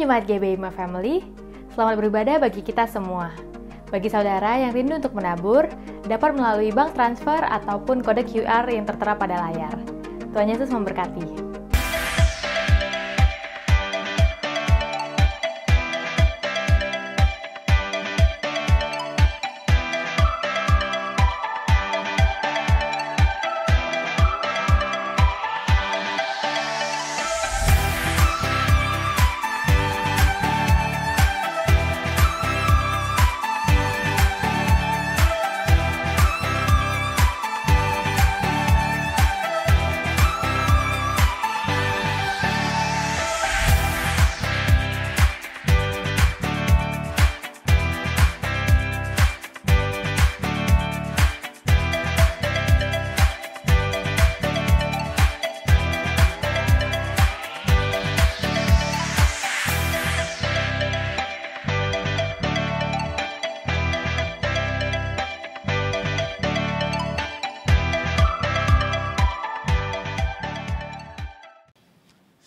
Jemaat GBI My Family, selamat beribadah bagi kita semua. Bagi saudara yang rindu untuk menabur, dapat melalui bank transfer ataupun kode QR yang tertera pada layar. Tuhan Yesus memberkati.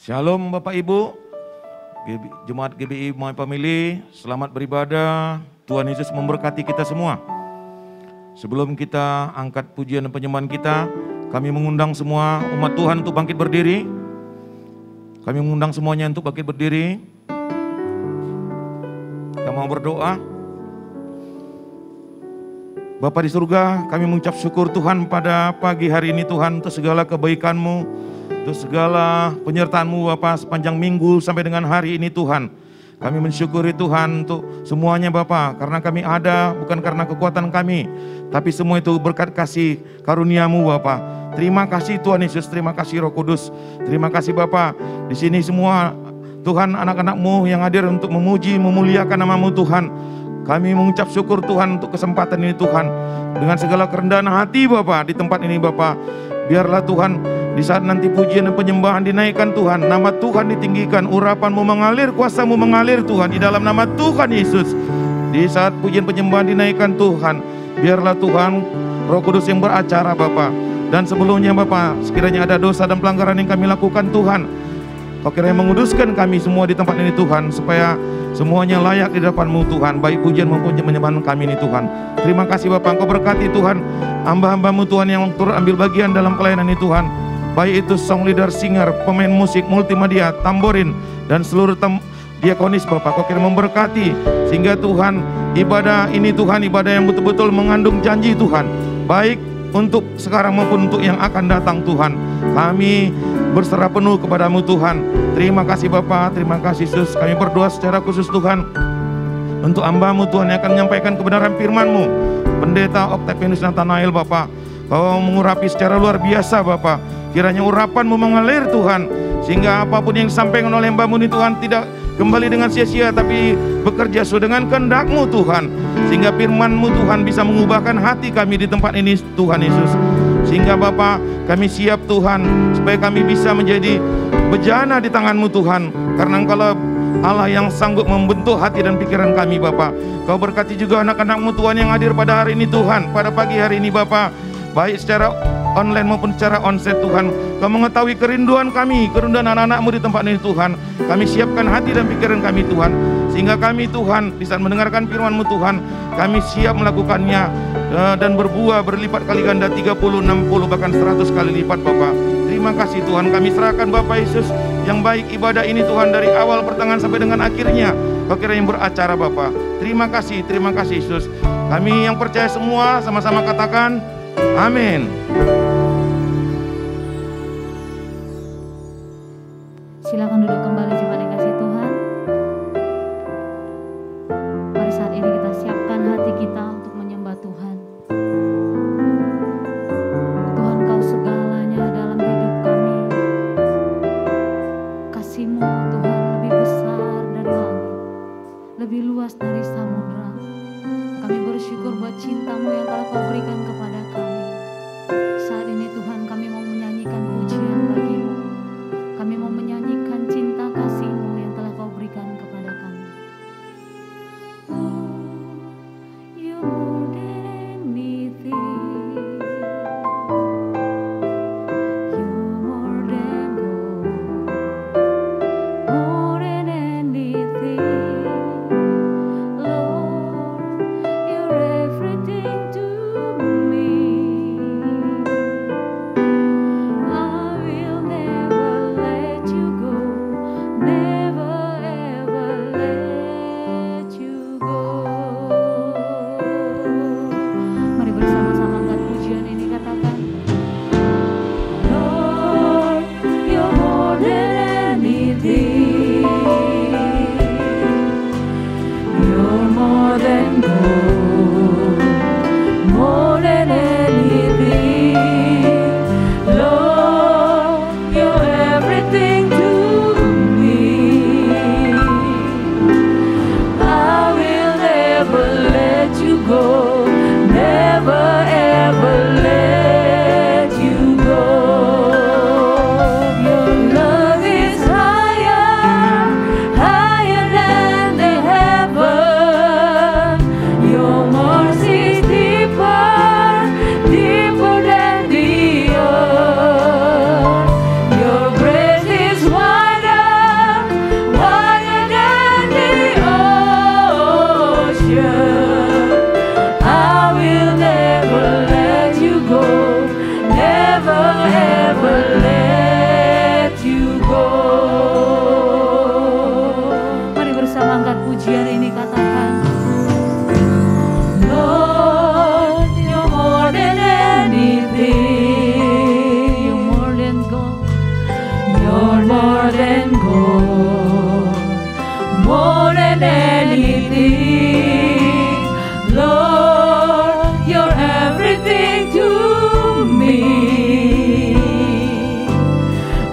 Shalom Bapak Ibu, Jemaat GBI My Family, selamat beribadah, Tuhan Yesus memberkati kita semua. Sebelum kita angkat pujian dan penyembahan kita, kami mengundang semua umat Tuhan untuk bangkit berdiri. Kami mengundang semuanya untuk bangkit berdiri. Kita mau berdoa. Bapa di surga, kami mengucap syukur Tuhan pada pagi hari ini Tuhan untuk segala kebaikan-Mu, untuk segala penyertaan-Mu Bapa sepanjang minggu sampai dengan hari ini Tuhan. Kami mensyukuri Tuhan untuk semuanya Bapa, karena kami ada bukan karena kekuatan kami, tapi semua itu berkat kasih karunia-Mu Bapa. Terima kasih Tuhan Yesus, terima kasih Roh Kudus, terima kasih Bapa. Di sini semua Tuhan anak-anak-Mu yang hadir untuk memuji, memuliakan nama-Mu Tuhan. Kami mengucap syukur Tuhan untuk kesempatan ini Tuhan. Dengan segala kerendahan hati Bapa di tempat ini Bapa. Biarlah Tuhan di saat nanti pujian dan penyembahan dinaikkan Tuhan, nama Tuhan ditinggikan, urapan-Mu mengalir, kuasa-Mu mengalir Tuhan di dalam nama Tuhan Yesus. Di saat pujian penyembahan dinaikkan Tuhan, biarlah Tuhan Roh Kudus yang beracara Bapa. Dan sebelumnya Bapa, sekiranya ada dosa dan pelanggaran yang kami lakukan Tuhan, Kau kiranya menguduskan kami semua di tempat ini Tuhan, supaya semuanya layak di depan-Mu Tuhan, baik pujian maupun penyembahan kami ini Tuhan. Terima kasih Bapak, Engkau berkati Tuhan hamba-hamba-Mu Tuhan yang turut ambil bagian dalam pelayanan ini Tuhan, baik itu song leader, singer, pemain musik, multimedia, tamborin, dan seluruh diakonis Bapak. Kau kiranya memberkati sehingga Tuhan ibadah ini Tuhan, ibadah yang betul-betul mengandung janji Tuhan, baik untuk sekarang maupun untuk yang akan datang Tuhan. Kami berserah penuh kepadamu Tuhan. Terima kasih Bapa, terima kasih Yesus. Kami berdoa secara khusus Tuhan untuk hamba-Mu Tuhan yang akan menyampaikan kebenaran firman-Mu, Pendeta Octavianus Nathanael Bapa. Kau mengurapi secara luar biasa Bapa. Kiranya urapan-Mu mengalir Tuhan, sehingga apapun yang disampaikan oleh hamba-Mu ini Tuhan tidak kembali dengan sia-sia, tapi bekerja sesuai dengan kehendak-Mu Tuhan, sehingga firman-Mu Tuhan bisa mengubahkan hati kami di tempat ini Tuhan Yesus. Sehingga Bapa, kami siap Tuhan, supaya kami bisa menjadi bejana di tangan-Mu Tuhan, karena Engkaulah Allah yang sanggup membentuk hati dan pikiran kami Bapa. Kau berkati juga anak-anak-Mu Tuhan yang hadir pada hari ini Tuhan, pada pagi hari ini Bapa, baik secara online maupun secara onsite Tuhan. Kau mengetahui kerinduan kami, kerinduan anak-anak-Mu di tempat ini Tuhan. Kami siapkan hati dan pikiran kami Tuhan, sehingga kami Tuhan di saat mendengarkan firman-Mu Tuhan, kami siap melakukannya dan berbuah berlipat kali ganda, 30, 60 bahkan 100 kali lipat Bapa. Terima kasih Tuhan, kami serahkan Bapak Yesus yang baik ibadah ini Tuhan, dari awal pertengahan sampai dengan akhirnya. Kau kiranya yang beracara Bapa. Terima kasih Yesus. Kami yang percaya semua sama-sama katakan amin. Silakan duduk kembali jemaat yang kasih Tuhan. Mari saat ini kita siapkan hati kita untuk menyembah Tuhan. Tuhan, Kau segalanya dalam hidup kami. Kasih-Mu Tuhan lebih besar dari langit, lebih luas dari samudra. Kami bersyukur buat cinta-Mu yang telah Kau berikan kepada kami. Saat ini Tuhan, kami mau menyanyikan pujian bagi-Mu. Kami mau menyanyikan cinta kasih-Mu yang telah Kau berikan kepada kami. You're more than anything. You're more than gold, more than anything. hari ini katakan, Lord, you're more than anything. You're more than gold. You're more than gold. More than anything. Lord, you're everything to me.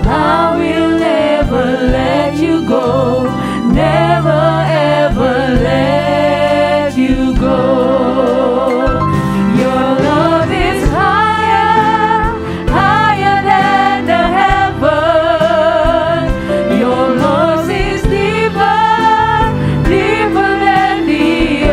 I will never let you go. Never ever let you go. Your love is higher, higher than the heaven. Your love is deeper, deeper than the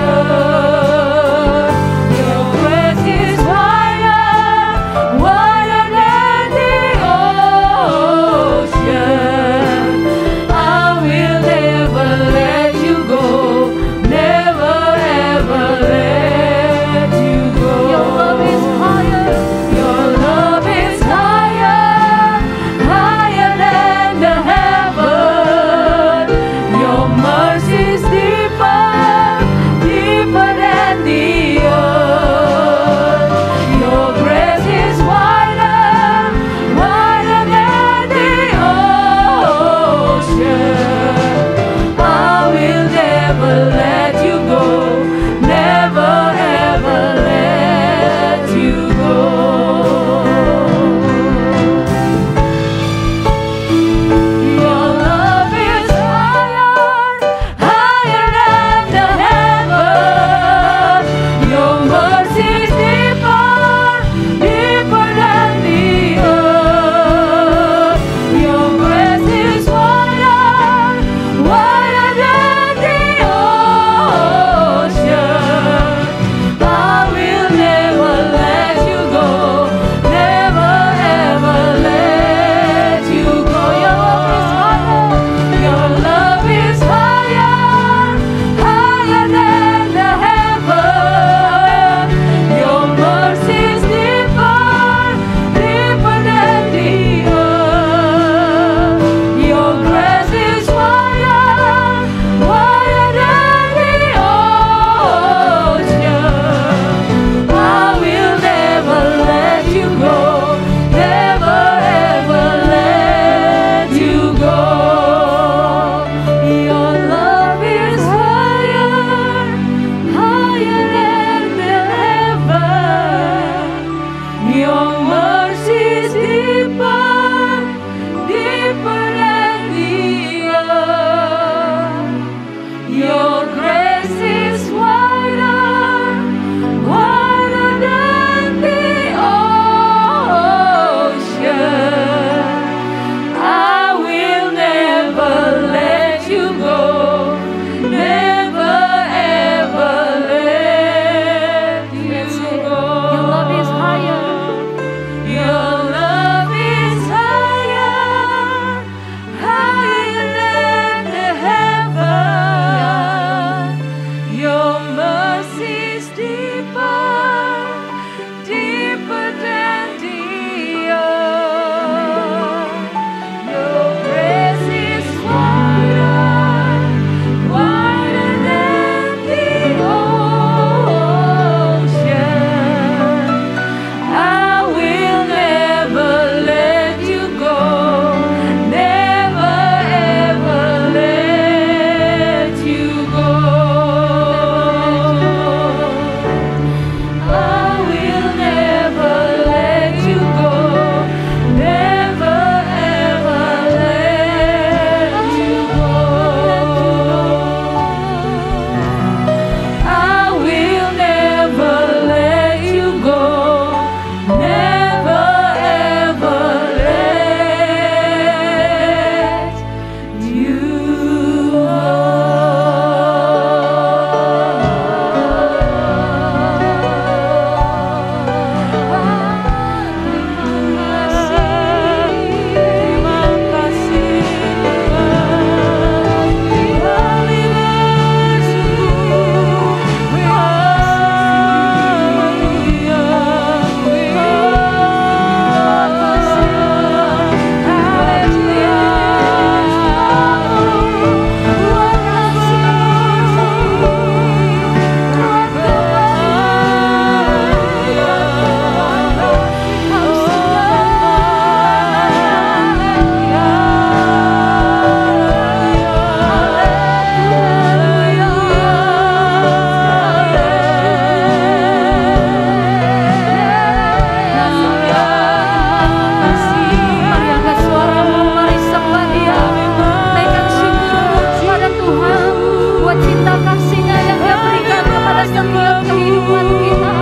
cinta kasih-Nya yang Dia berikan kepada setiap kehidupan kita.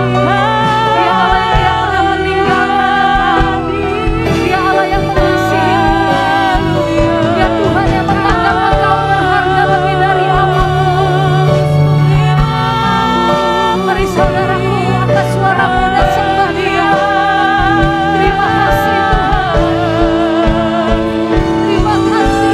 Dia Allah yang tidak pernah meninggalkan kami. Dia Allah yang mengasihi. Dia Tuhan yang menganggap Engkau berharga lebih dari apapun. Mari saudaraku angkat suaramu dan sembah Dia. Terima kasih Tuhan. Terima kasih.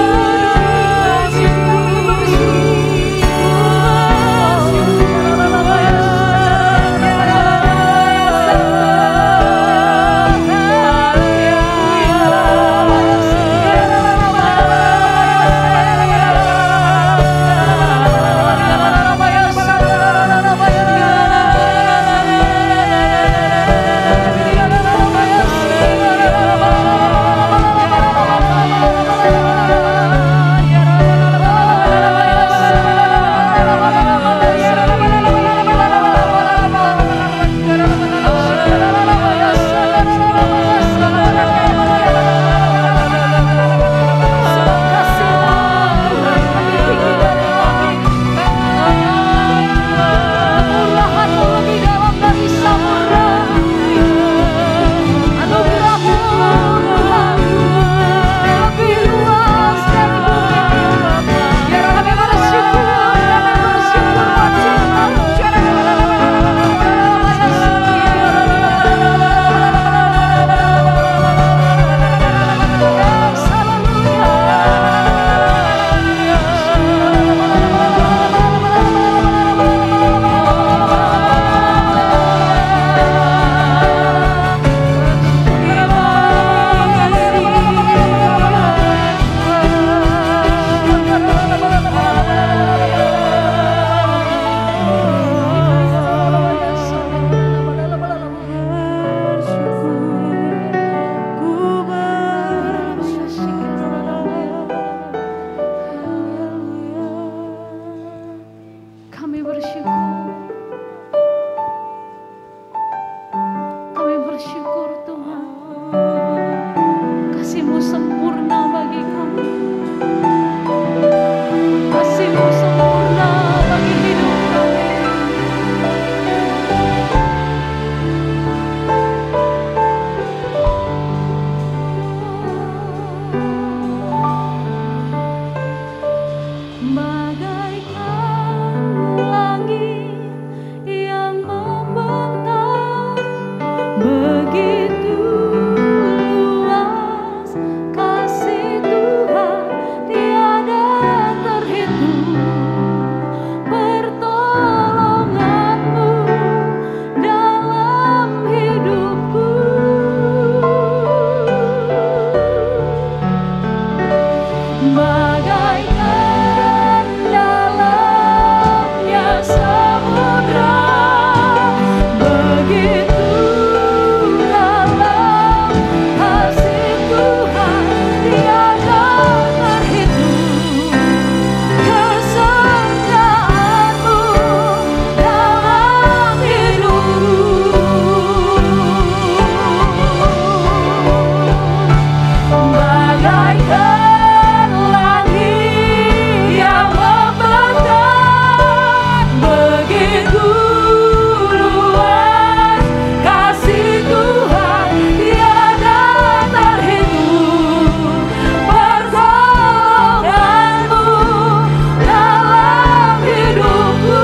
Kami bersyukur Tuhan. Kasih-Mu sempurna bagi kami. Kasih-Mu sempurna bagi hidup kami. Bagaikan langit yang membentang, begitu luas kasih Tuhan, tiada terhitung. Pertolongan-Mu dalam hidupku, bagaikan dalamnya samudra, begitu dalam kasih Tuhan, tiada terhitung. Kesetiaan-Mu dalam hidupku, bagaikan langit yang membentang, begitu luas kasih Tuhan, tiada terhitung. Pertolongan-Mu dalam hidupku,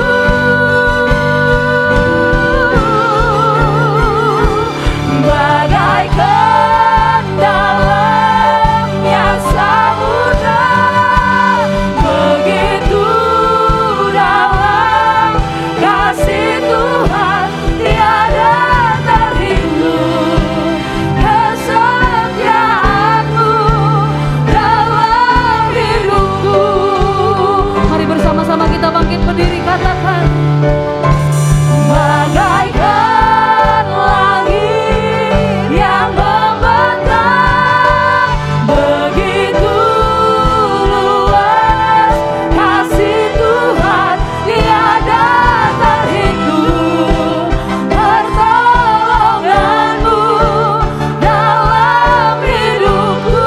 bagaikan dalamnya samudra, begitu dalam kasih Tuhan, tiada terhitung. Kesetiaan-Mu dalam hidupku. Mari bersama-sama kita bangkit berdiri, katakan, bagaikan langit yang membentang, begitu luas kasih Tuhan, tiada terhitung. Pertolongan-Mu dalam hidupku,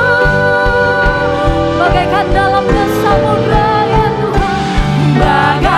bagaikan dalamnya samudra ya Tuhan, bagaikan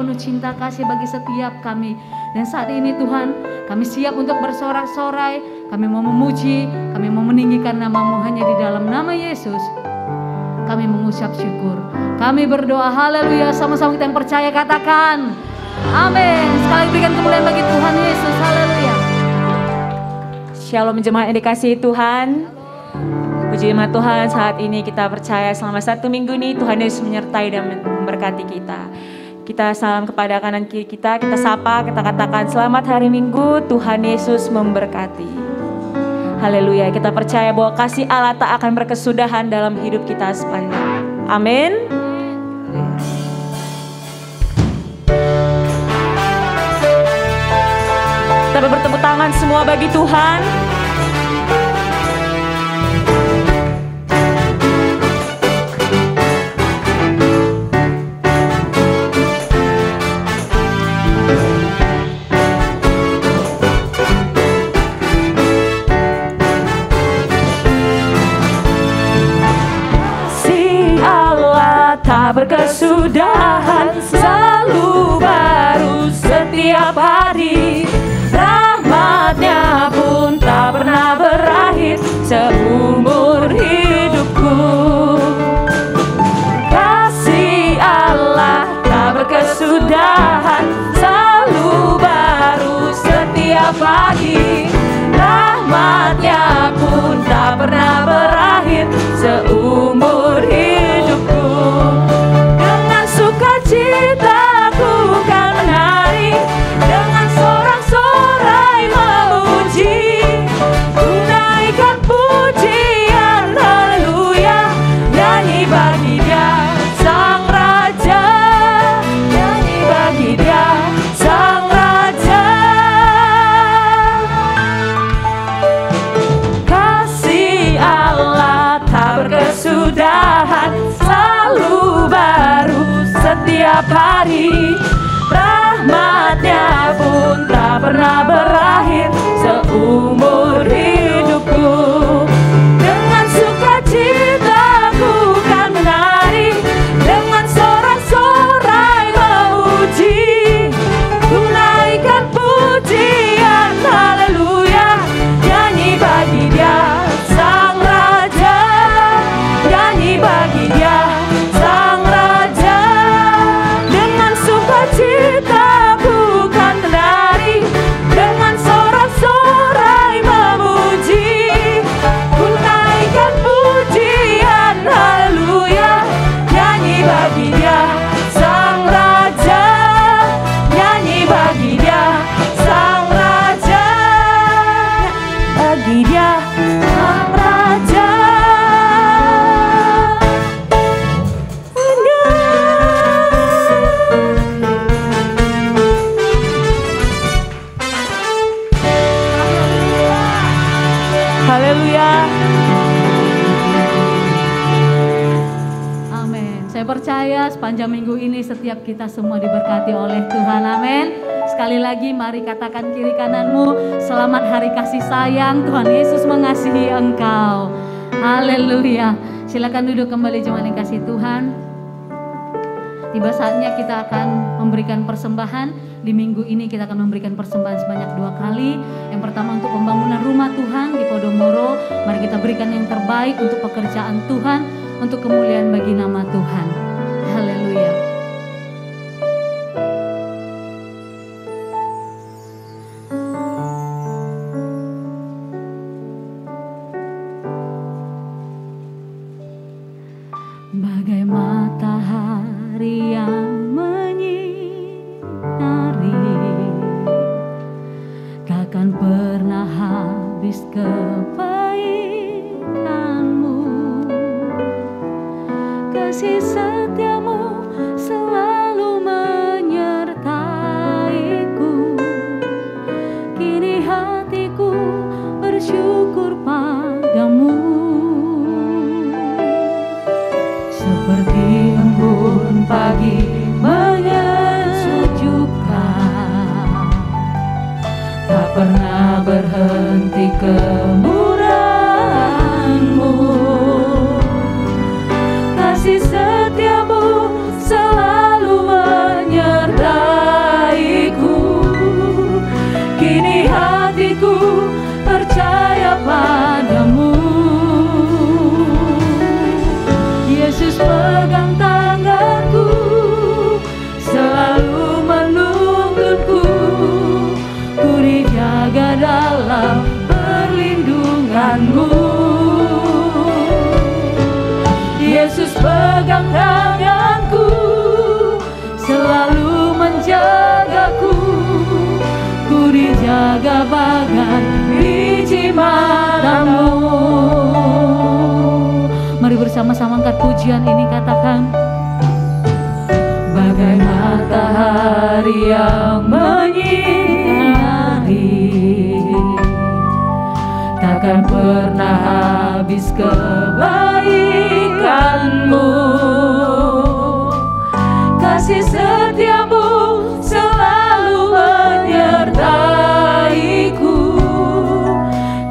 penuh cinta kasih bagi setiap kami. Dan saat ini Tuhan, kami siap untuk bersorak-sorai, kami mau memuji, kami mau meninggikan nama-Mu hanya di dalam nama Yesus. Kami mengucap syukur, kami berdoa, haleluya. Sama-sama kita yang percaya katakan amin. Sekali berikan kemuliaan bagi Tuhan Yesus, haleluya. Shalom jemaat yang dikasihi Tuhan. Puji nama Tuhan, saat ini kita percaya selama 1 minggu ini Tuhan Yesus menyertai dan memberkati kita. Kita salam kepada kanan kiri kita sapa, kita katakan selamat hari Minggu, Tuhan Yesus memberkati. Haleluya, kita percaya bahwa kasih Allah tak akan berkesudahan dalam hidup kita sepanjang. Amin. Kita bertepuk tangan semua bagi Tuhan. Berkesudahan selalu baru setiap hari, rahmat-Nya pun tak pernah berakhir seumur hidupku. Kasih Allah tak berkesudahan selalu baru setiap pagi, rahmat-Nya pun tak pernah berakhir seumur hidupku. Citaku kan menari dengan sorak-sorai memuji, tunaikan pujian haleluya, nyanyi bagi Dia Sang Raja, nyanyi bagi Dia Sang Raja. Kasih Allah tak berkesudahan selalu baru setiap hari, rahmat-Nya pun tak pernah berakhir seumur hidupku. Dengan sukacitaku kan menari, dengan sorak-sorai memuji, tunaikan pujian haleluya, nyanyi bagi Dia Sang Raja, nyanyi bagi Dia Sang Raja. Citaku kan menari dengan sorak-sorai memuji, tunaikan pujian haleluya, nyanyi bagi Dia Sang Raja, nyanyi bagi Dia Sang Raja, bagi Dia Sang Raja. Haleluya. Amin. Saya percaya sepanjang minggu ini setiap kita semua diberkati oleh Tuhan. Amin. Sekali lagi mari katakan kiri kananmu, selamat hari kasih sayang, Tuhan Yesus mengasihi engkau. Haleluya. Silakan duduk kembali jemaat yang kasih Tuhan. Tiba saatnya kita akan memberikan persembahan. Di minggu ini kita akan memberikan persembahan sebanyak 2 kali. Yang pertama untuk pembangunan rumah Tuhan di Podomoro. Mari kita berikan yang terbaik untuk pekerjaan Tuhan, untuk kemuliaan bagi nama Tuhan. Haleluya. Bagai matahari yang takkan pernah habis kebaikan-Mu, kasih setia-Mu selalu menyertaiku. Kini hatiku bersyukur padamu, seperti embun pagi menyejukkan, tak pernah berhenti kemurahan-Mu, kasih setiamu matamu. Mari bersama-sama angkat pujian ini, katakan. Bagai matahari yang menyinari, takkan pernah habis kebaikanmu. Kasih setiamu selalu menyertaiku.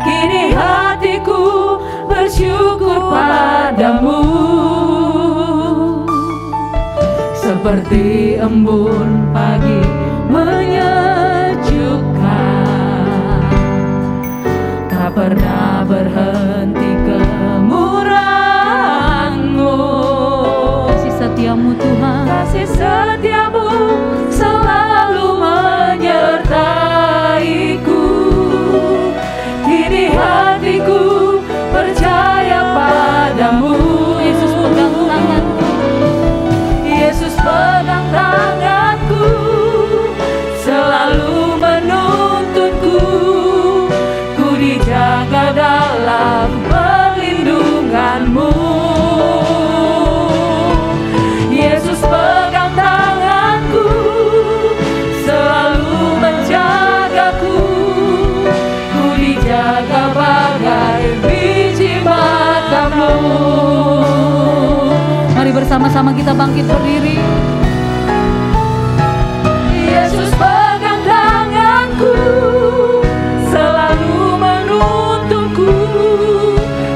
Kini hatiku bersyukur padamu. Seperti embun pagi menyejukkan, tak pernah berhenti kemurahan-Mu. Kasih setiamu Tuhan, kasih setiamu selalu menyertaiku. Kini hatiku percaya padamu. Yesus pegang tanganku, Yesus pegang tanganku, selalu menuntunku. Ku dijaga dalam perlindungan-Mu. Yesus pegang tanganku, selalu menjagaku. Ku dijaga bagai biji matamu. Mari bersama-sama kita bangkit berdiri. Yesus pegang tanganku, selalu menuntunku.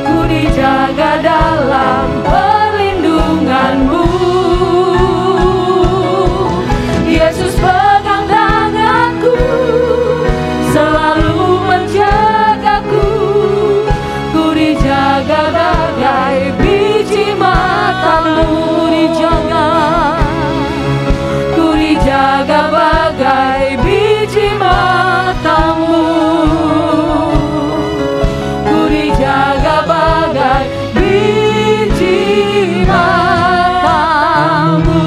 Ku dijaga dalam perlindungan-Mu. Yesus pegang tanganku, selalu menjagaku. Ku dijaga bagai biji matamu. Ku dijaga bagai biji matamu. Ku dijaga bagai biji matamu.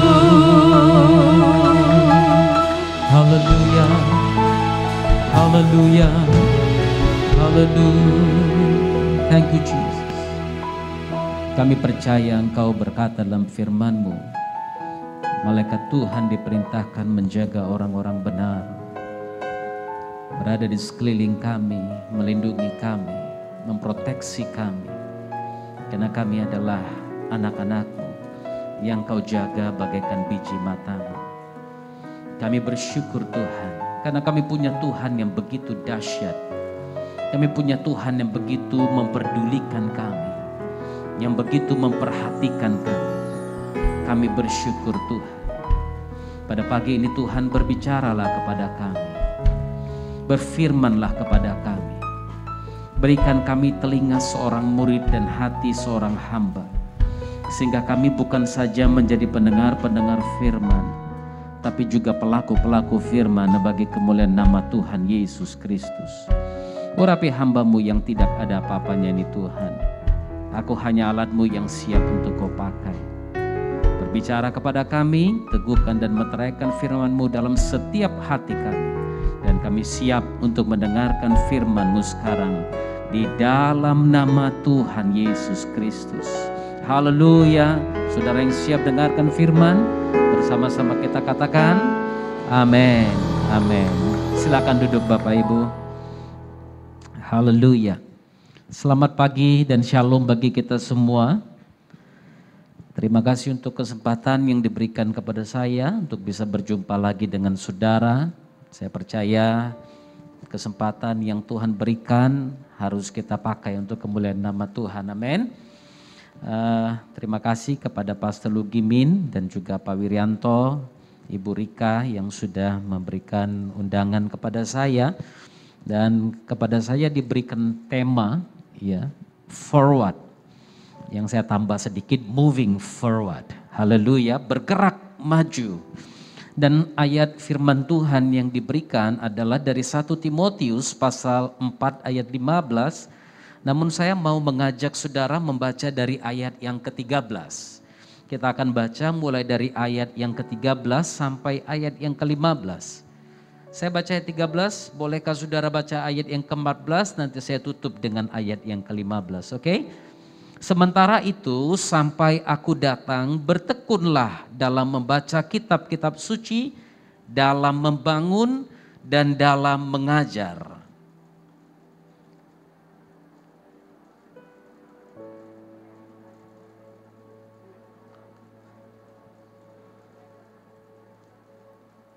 Haleluya, haleluya, haleluya. Thank you Jesus. Kami percaya Engkau berkata dalam firman-Mu, malaikat Tuhan diperintahkan menjaga orang-orang benar, berada di sekeliling kami, melindungi kami, memproteksi kami, karena kami adalah anak-anak-Mu yang Kau jaga bagaikan biji matamu. Kami bersyukur Tuhan, karena kami punya Tuhan yang begitu dahsyat. Kami punya Tuhan yang begitu memperdulikan kami, yang begitu memperhatikan kami. Kami bersyukur Tuhan. Pada pagi ini Tuhan berbicaralah kepada kami. Berfirmanlah kepada kami. Berikan kami telinga seorang murid dan hati seorang hamba. Sehingga kami bukan saja menjadi pendengar-pendengar firman, tapi juga pelaku-pelaku firman bagi kemuliaan nama Tuhan Yesus Kristus. Urapi hamba-Mu yang tidak ada apa-apanya ini Tuhan. Aku hanya alat-Mu yang siap untuk Kau pakai. Berbicara kepada kami, teguhkan dan meteraikan firman-Mu dalam setiap hati kami. Dan kami siap untuk mendengarkan firman-Mu sekarang. Di dalam nama Tuhan Yesus Kristus. Haleluya. Saudara yang siap dengarkan firman, bersama-sama kita katakan, amin, amin. Silakan duduk Bapak Ibu. Haleluya. Selamat pagi dan shalom bagi kita semua. Terima kasih untuk kesempatan yang diberikan kepada saya untuk bisa berjumpa lagi dengan saudara. Saya percaya kesempatan yang Tuhan berikan harus kita pakai untuk kemuliaan nama Tuhan. Amin. Terima kasih kepada Pastor Lugimin dan juga Pak Wiryanto, Ibu Rika yang sudah memberikan undangan kepada saya. Dan kepada saya diberikan tema, ya, forward. Yang saya tambah sedikit, moving forward. Haleluya, bergerak maju. Dan ayat firman Tuhan yang diberikan adalah dari 1 Timotius pasal 4 ayat 15. Namun saya mau mengajak saudara membaca dari ayat yang ke-13. Kita akan baca mulai dari ayat yang ke-13 sampai ayat yang ke-15. Saya baca ayat 13, bolehkah saudara baca ayat yang ke-14, nanti saya tutup dengan ayat yang ke-15, oke? Sementara itu sampai aku datang, bertekunlah dalam membaca kitab-kitab suci, dalam membangun dan dalam mengajar.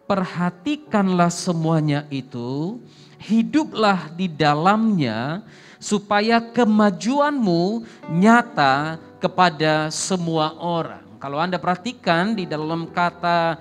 Perhatikanlah semuanya itu, hiduplah di dalamnya, supaya kemajuanmu nyata kepada semua orang. Kalau Anda perhatikan di dalam kata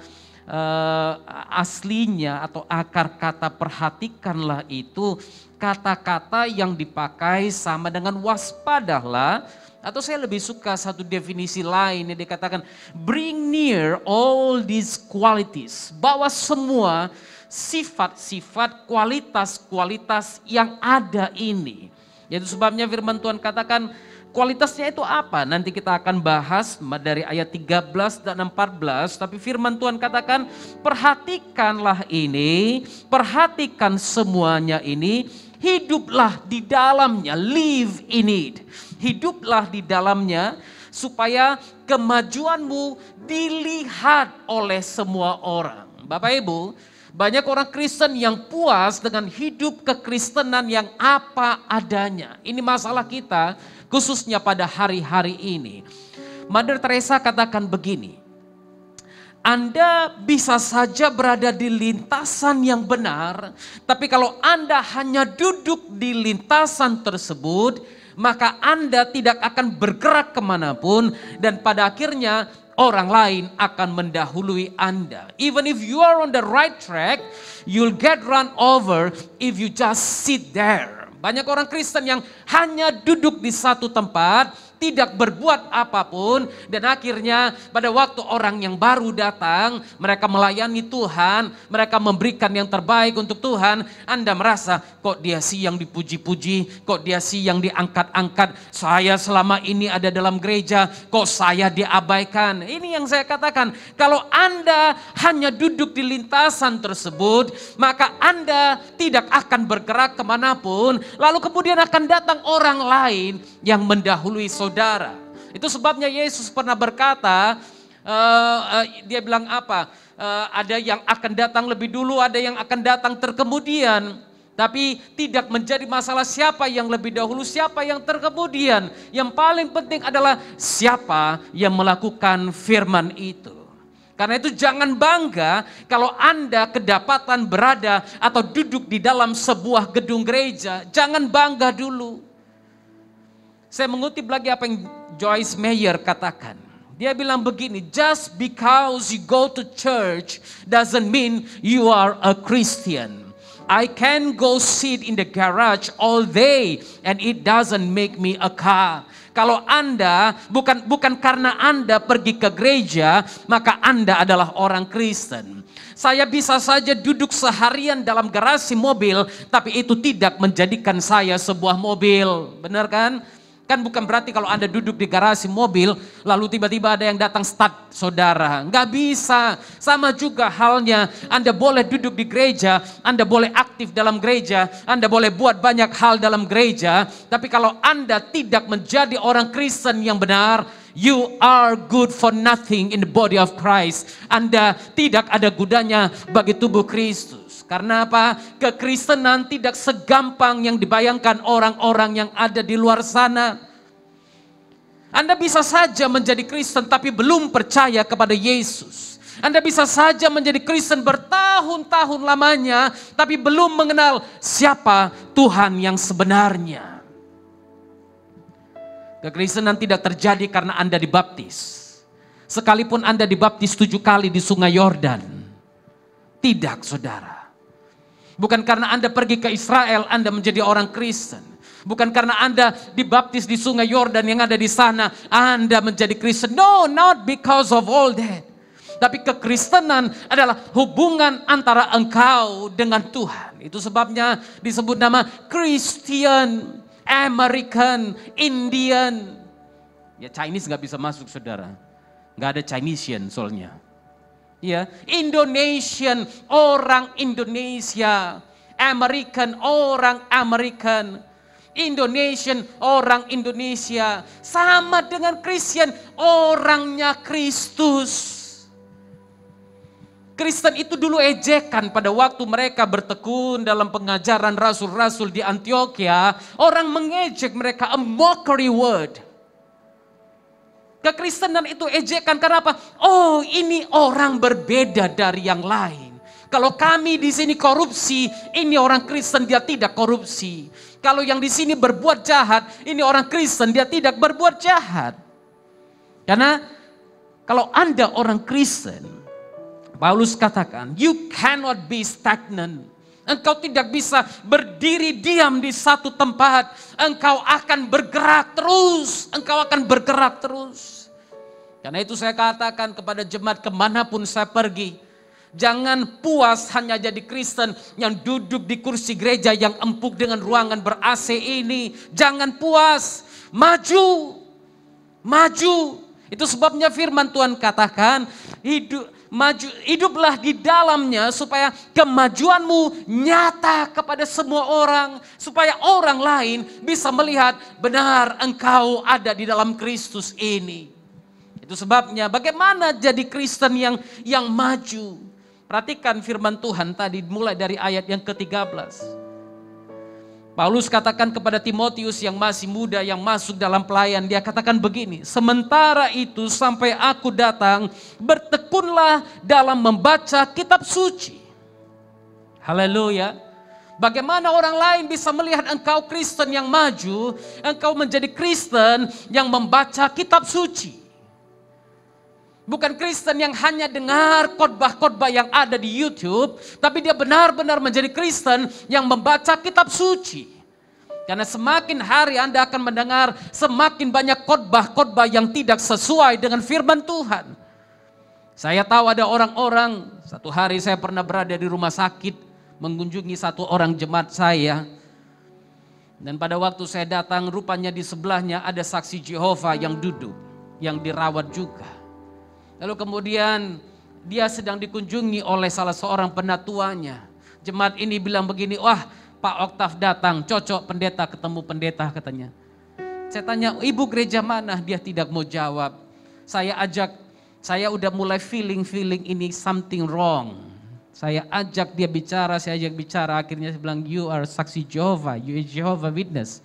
aslinya atau akar kata perhatikanlah itu, kata-kata yang dipakai sama dengan waspadalah. Atau saya lebih suka satu definisi lain yang dikatakan bring near all these qualities. Bawa semua sifat-sifat, kualitas-kualitas yang ada ini. Itu sebabnya firman Tuhan katakan kualitasnya itu apa? Nanti kita akan bahas dari ayat 13 dan 14. Tapi firman Tuhan katakan perhatikanlah ini, perhatikan semuanya ini. Hiduplah di dalamnya, live in it. Hiduplah di dalamnya supaya kemajuanmu dilihat oleh semua orang. Bapak Ibu, banyak orang Kristen yang puas dengan hidup kekristenan yang apa adanya. Ini masalah kita khususnya pada hari-hari ini. Mother Teresa katakan begini, Anda bisa saja berada di lintasan yang benar, tapi kalau Anda hanya duduk di lintasan tersebut, maka Anda tidak akan bergerak kemanapun dan pada akhirnya orang lain akan mendahului Anda. Even if you are on the right track, you'll get run over if you just sit there. Banyak orang Kristen yang hanya duduk di satu tempat, tidak berbuat apapun, dan akhirnya pada waktu orang yang baru datang, mereka melayani Tuhan, mereka memberikan yang terbaik untuk Tuhan. Anda merasa kok dia sih yang dipuji-puji, kok dia sih yang diangkat-angkat, saya selama ini ada dalam gereja, kok saya diabaikan. Ini yang saya katakan, kalau Anda hanya duduk di lintasan tersebut, maka Anda tidak akan bergerak kemanapun, lalu kemudian akan datang orang lain yang mendahului saudara. Itu sebabnya Yesus pernah berkata, dia bilang apa? Ada yang akan datang lebih dulu, ada yang akan datang terkemudian. Tapi tidak menjadi masalah siapa yang lebih dahulu, siapa yang terkemudian. Yang paling penting adalah siapa yang melakukan firman itu. Karena itu jangan bangga kalau Anda kedapatan berada atau duduk di dalam sebuah gedung gereja. Jangan bangga dulu. Saya mengutip lagi apa yang Joyce Meyer katakan. Dia bilang begini, just because you go to church doesn't mean you are a Christian. I can go sit in the garage all day and it doesn't make me a car. Kalau Anda, bukan karena Anda pergi ke gereja, maka Anda adalah orang Kristen. Saya bisa saja duduk seharian dalam garasi mobil, tapi itu tidak menjadikan saya sebuah mobil. Benar kan? Kan bukan berarti kalau Anda duduk di garasi mobil, lalu tiba-tiba ada yang datang start saudara. Nggak bisa. Sama juga halnya, Anda boleh duduk di gereja, Anda boleh aktif dalam gereja, Anda boleh buat banyak hal dalam gereja. Tapi kalau Anda tidak menjadi orang Kristen yang benar, you are good for nothing in the body of Christ. Anda tidak ada gunanya bagi tubuh Kristus. Karena apa? Kekristenan tidak segampang yang dibayangkan orang-orang yang ada di luar sana. Anda bisa saja menjadi Kristen tapi belum percaya kepada Yesus. Anda bisa saja menjadi Kristen bertahun-tahun lamanya tapi belum mengenal siapa Tuhan yang sebenarnya. Kekristenan tidak terjadi karena Anda dibaptis. Sekalipun Anda dibaptis 7 kali di Sungai Yordan. Tidak, saudara. Bukan karena Anda pergi ke Israel, Anda menjadi orang Kristen. Bukan karena Anda dibaptis di Sungai Yordan yang ada di sana, Anda menjadi Kristen. No, not because of all that. Tapi kekristenan adalah hubungan antara engkau dengan Tuhan. Itu sebabnya disebut nama Christian, American, Indian. Ya Chinese gak bisa masuk, saudara. Gak ada Chinesian soalnya. Ya, Indonesian orang Indonesia, American orang American, Indonesian orang Indonesia, sama dengan Kristen orangnya Kristus. Kristen itu dulu ejekan pada waktu mereka bertekun dalam pengajaran rasul-rasul di Antioquia. Orang mengejek mereka, a mockery word. Kekristenan itu ejekan karena apa? Oh, ini orang berbeda dari yang lain. Kalau kami di sini korupsi, ini orang Kristen dia tidak korupsi. Kalau yang di sini berbuat jahat, ini orang Kristen dia tidak berbuat jahat. Karena kalau Anda orang Kristen, Paulus katakan, you cannot be stagnant. Engkau tidak bisa berdiri diam di satu tempat. Engkau akan bergerak terus. Engkau akan bergerak terus. Karena itu saya katakan kepada jemaat kemanapun saya pergi. Jangan puas hanya jadi Kristen yang duduk di kursi gereja yang empuk dengan ruangan ber-AC ini. Jangan puas. Maju. Maju. Itu sebabnya firman Tuhan katakan, hiduplah di dalamnya supaya kemajuanmu nyata kepada semua orang. Supaya orang lain bisa melihat benar engkau ada di dalam Kristus ini. Itu sebabnya bagaimana jadi Kristen yang maju. Perhatikan firman Tuhan tadi mulai dari ayat yang ke-13. Paulus katakan kepada Timotius yang masih muda yang masuk dalam pelayan, dia katakan begini, sementara itu sampai aku datang, bertekunlah dalam membaca kitab suci. Haleluya. Bagaimana orang lain bisa melihat engkau Kristen yang maju, engkau menjadi Kristen yang membaca kitab suci. Bukan Kristen yang hanya dengar khotbah-khotbah yang ada di YouTube, tapi dia benar-benar menjadi Kristen yang membaca kitab suci. Karena semakin hari Anda akan mendengar semakin banyak khotbah-khotbah yang tidak sesuai dengan firman Tuhan. Saya tahu ada orang-orang, satu hari saya pernah berada di rumah sakit, mengunjungi satu orang jemaat saya. Dan pada waktu saya datang, rupanya di sebelahnya ada saksi Jehovah yang duduk, yang dirawat juga. Lalu kemudian dia sedang dikunjungi oleh salah seorang penatuanya. Jemaat ini bilang begini, wah Pak Oktav datang, cocok pendeta ketemu pendeta katanya. Saya tanya, ibu gereja mana? Dia tidak mau jawab. Saya udah mulai feeling ini something wrong. Saya ajak dia bicara, akhirnya saya bilang, you are saksi Jehovah, you are Jehovah Witness.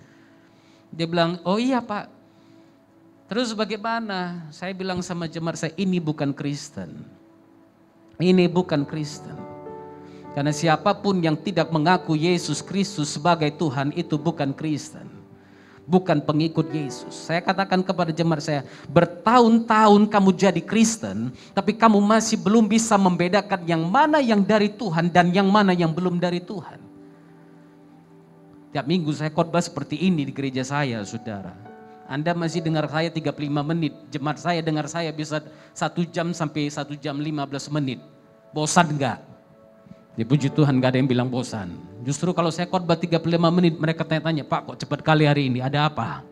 Dia bilang, oh iya Pak. Terus bagaimana? Saya bilang sama jemaat saya, ini bukan Kristen. Ini bukan Kristen. Karena siapapun yang tidak mengaku Yesus Kristus sebagai Tuhan itu bukan Kristen. Bukan pengikut Yesus. Saya katakan kepada jemaat saya, bertahun-tahun kamu jadi Kristen, tapi kamu masih belum bisa membedakan yang mana yang dari Tuhan dan yang mana yang belum dari Tuhan. Tiap minggu saya khotbah seperti ini di gereja saya, saudara. Anda masih dengar saya 35 menit, jemaat saya dengar saya bisa 1 jam sampai 1 jam 15 menit. Bosan enggak? Dipuji Tuhan enggak ada yang bilang bosan. Justru kalau saya khotbah 35 menit mereka tanya-tanya, Pak kok cepat kali hari ini, ada apa?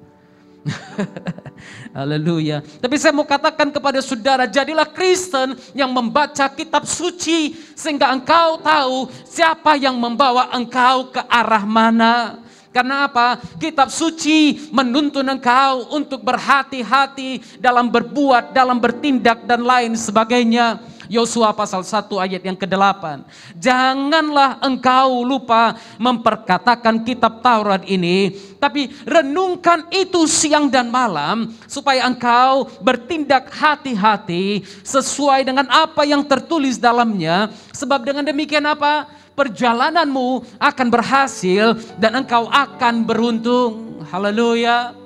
Haleluya. Tapi saya mau katakan kepada saudara, jadilah Kristen yang membaca kitab suci sehingga engkau tahu siapa yang membawa engkau ke arah mana. Karena apa? Kitab suci menuntun engkau untuk berhati-hati dalam berbuat, dalam bertindak dan lain sebagainya. Yosua pasal 1 ayat yang ke-8. Janganlah engkau lupa memperkatakan kitab Taurat ini, tapi renungkan itu siang dan malam supaya engkau bertindak hati-hati sesuai dengan apa yang tertulis dalamnya. Sebab dengan demikian apa? Perjalananmu akan berhasil dan engkau akan beruntung. Haleluya.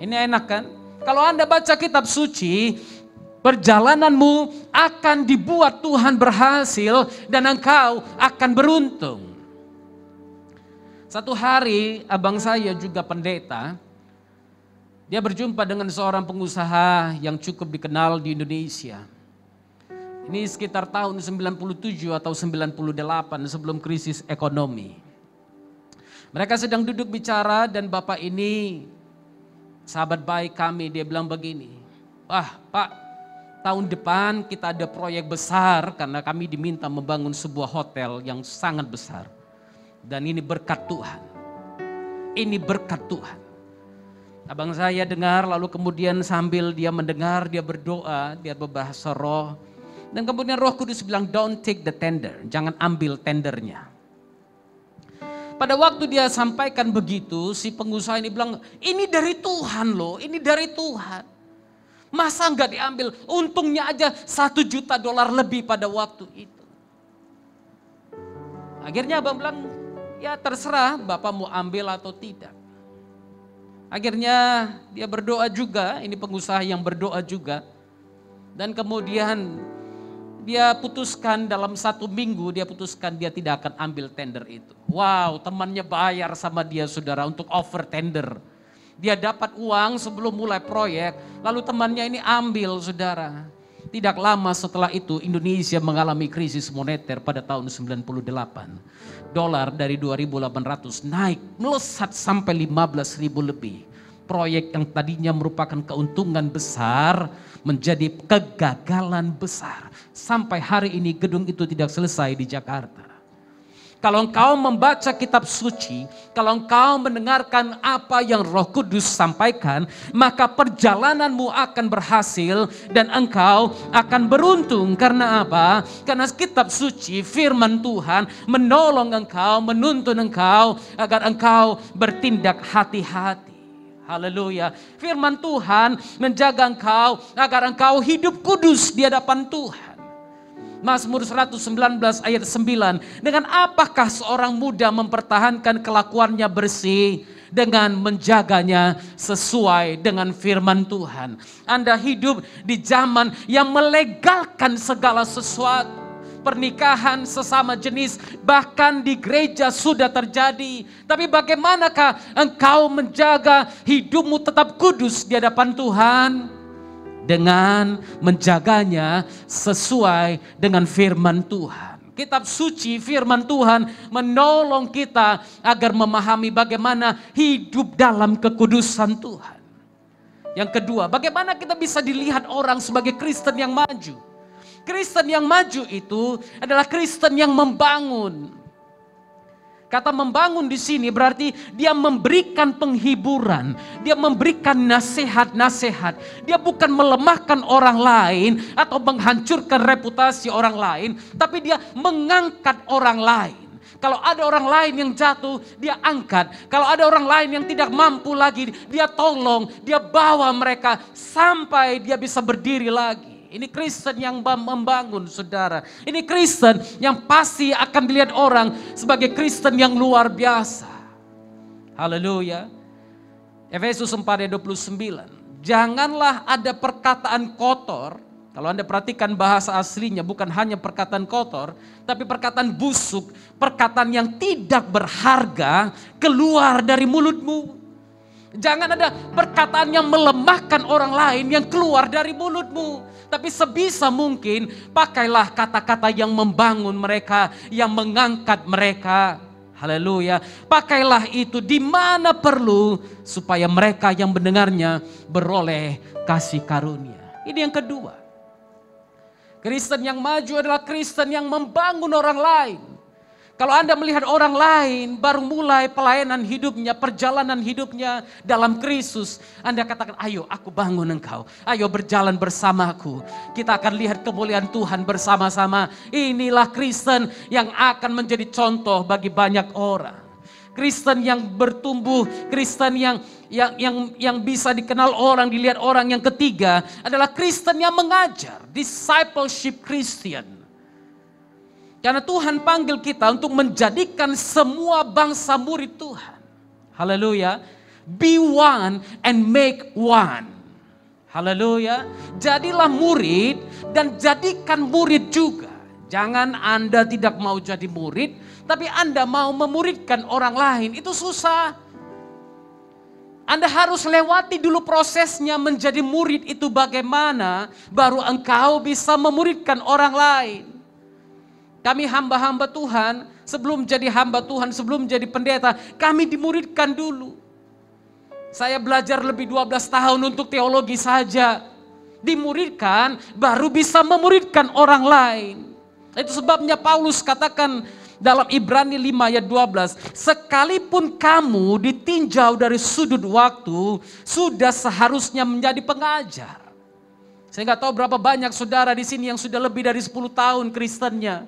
Ini enak kan? Kalau Anda baca kitab suci, perjalananmu akan dibuat Tuhan berhasil dan engkau akan beruntung. Satu hari abang saya juga pendeta, dia berjumpa dengan seorang pengusaha yang cukup dikenal di Indonesia. Ini sekitar tahun 97 atau 98 sebelum krisis ekonomi. Mereka sedang duduk bicara dan bapak ini sahabat baik kami, dia bilang begini, wah Pak, tahun depan kita ada proyek besar karena kami diminta membangun sebuah hotel yang sangat besar. Dan ini berkat Tuhan. Ini berkat Tuhan. Abang saya dengar lalu kemudian sambil dia mendengar, dia berdoa, dia berbahasa roh. Dan kemudian Roh Kudus bilang, don't take the tender, jangan ambil tendernya. Pada waktu dia sampaikan begitu, si pengusaha ini bilang, ini dari Tuhan loh, ini dari Tuhan. Masa enggak diambil? Untungnya aja $1 juta lebih pada waktu itu. Akhirnya abang bilang, ya terserah Bapak mau ambil atau tidak. Akhirnya dia berdoa juga, ini pengusaha yang berdoa juga. Dan kemudian dia putuskan dalam 1 minggu, dia putuskan dia tidak akan ambil tender itu. Wow, temannya bayar sama dia saudara untuk over tender. Dia dapat uang sebelum mulai proyek, lalu temannya ini ambil saudara. Tidak lama setelah itu Indonesia mengalami krisis moneter pada tahun 98. Dolar dari 2.800 naik melesat sampai 15.000 lebih. Proyek yang tadinya merupakan keuntungan besar menjadi kegagalan besar. Sampai hari ini gedung itu tidak selesai di Jakarta. Kalau engkau membaca kitab suci, kalau engkau mendengarkan apa yang Roh Kudus sampaikan, maka perjalananmu akan berhasil dan engkau akan beruntung. Karena apa? Karena kitab suci, firman Tuhan menolong engkau, menuntun engkau agar engkau bertindak hati-hati. Haleluya. Firman Tuhan menjaga engkau agar engkau hidup kudus di hadapan Tuhan. Mazmur 119 ayat 9. Dengan apakah seorang muda mempertahankan kelakuannya bersih? Dengan menjaganya sesuai dengan firman Tuhan. Anda hidup di zaman yang melegalkan segala sesuatu. Pernikahan sesama jenis bahkan di gereja sudah terjadi. Tapi bagaimanakah engkau menjaga hidupmu tetap kudus di hadapan Tuhan? Dengan menjaganya sesuai dengan firman Tuhan. Kitab suci firman Tuhan menolong kita agar memahami bagaimana hidup dalam kekudusan Tuhan. Yang kedua, bagaimana kita bisa dilihat orang sebagai Kristen yang maju. Kristen yang maju itu adalah Kristen yang membangun. Kata membangun di sini berarti dia memberikan penghiburan, dia memberikan nasihat-nasihat. Dia bukan melemahkan orang lain atau menghancurkan reputasi orang lain, tapi dia mengangkat orang lain. Kalau ada orang lain yang jatuh, dia angkat. Kalau ada orang lain yang tidak mampu lagi, dia tolong, dia bawa mereka sampai dia bisa berdiri lagi. Ini Kristen yang membangun saudara. Ini Kristen yang pasti akan dilihat orang sebagai Kristen yang luar biasa. Haleluya. Efesus 4 ayat 29. Janganlah ada perkataan kotor. Kalau Anda perhatikan bahasa aslinya bukan hanya perkataan kotor. Tapi perkataan busuk. Perkataan yang tidak berharga keluar dari mulutmu. Jangan ada perkataan yang melemahkan orang lain yang keluar dari mulutmu. Tapi sebisa mungkin pakailah kata-kata yang membangun mereka, yang mengangkat mereka. Haleluya. Pakailah itu di mana perlu supaya mereka yang mendengarnya beroleh kasih karunia. Ini yang kedua. Kristen yang maju adalah Kristen yang membangun orang lain. Kalau Anda melihat orang lain baru mulai pelayanan hidupnya, perjalanan hidupnya dalam Kristus, Anda katakan, ayo aku bangun engkau, ayo berjalan bersamaku. Kita akan lihat kemuliaan Tuhan bersama-sama. Inilah Kristen yang akan menjadi contoh bagi banyak orang. Kristen yang bertumbuh, Kristen yang bisa dikenal orang, dilihat orang. Yang ketiga adalah Kristen yang mengajar, discipleship Christian. Karena Tuhan panggil kita untuk menjadikan semua bangsa murid Tuhan. Haleluya. Be one and make one. Haleluya. Jadilah murid dan jadikan murid juga. Jangan Anda tidak mau jadi murid, tapi Anda mau memuridkan orang lain. Itu susah. Anda harus lewati dulu prosesnya menjadi murid itu bagaimana, baru engkau bisa memuridkan orang lain. Kami hamba-hamba Tuhan, sebelum jadi hamba Tuhan, sebelum jadi pendeta, kami dimuridkan dulu. Saya belajar lebih 12 tahun untuk teologi saja. Dimuridkan baru bisa memuridkan orang lain. Itu sebabnya Paulus katakan dalam Ibrani 5 ayat 12, sekalipun kamu ditinjau dari sudut waktu, sudah seharusnya menjadi pengajar. Saya nggak tahu berapa banyak saudara di sini yang sudah lebih dari 10 tahun Kristennya.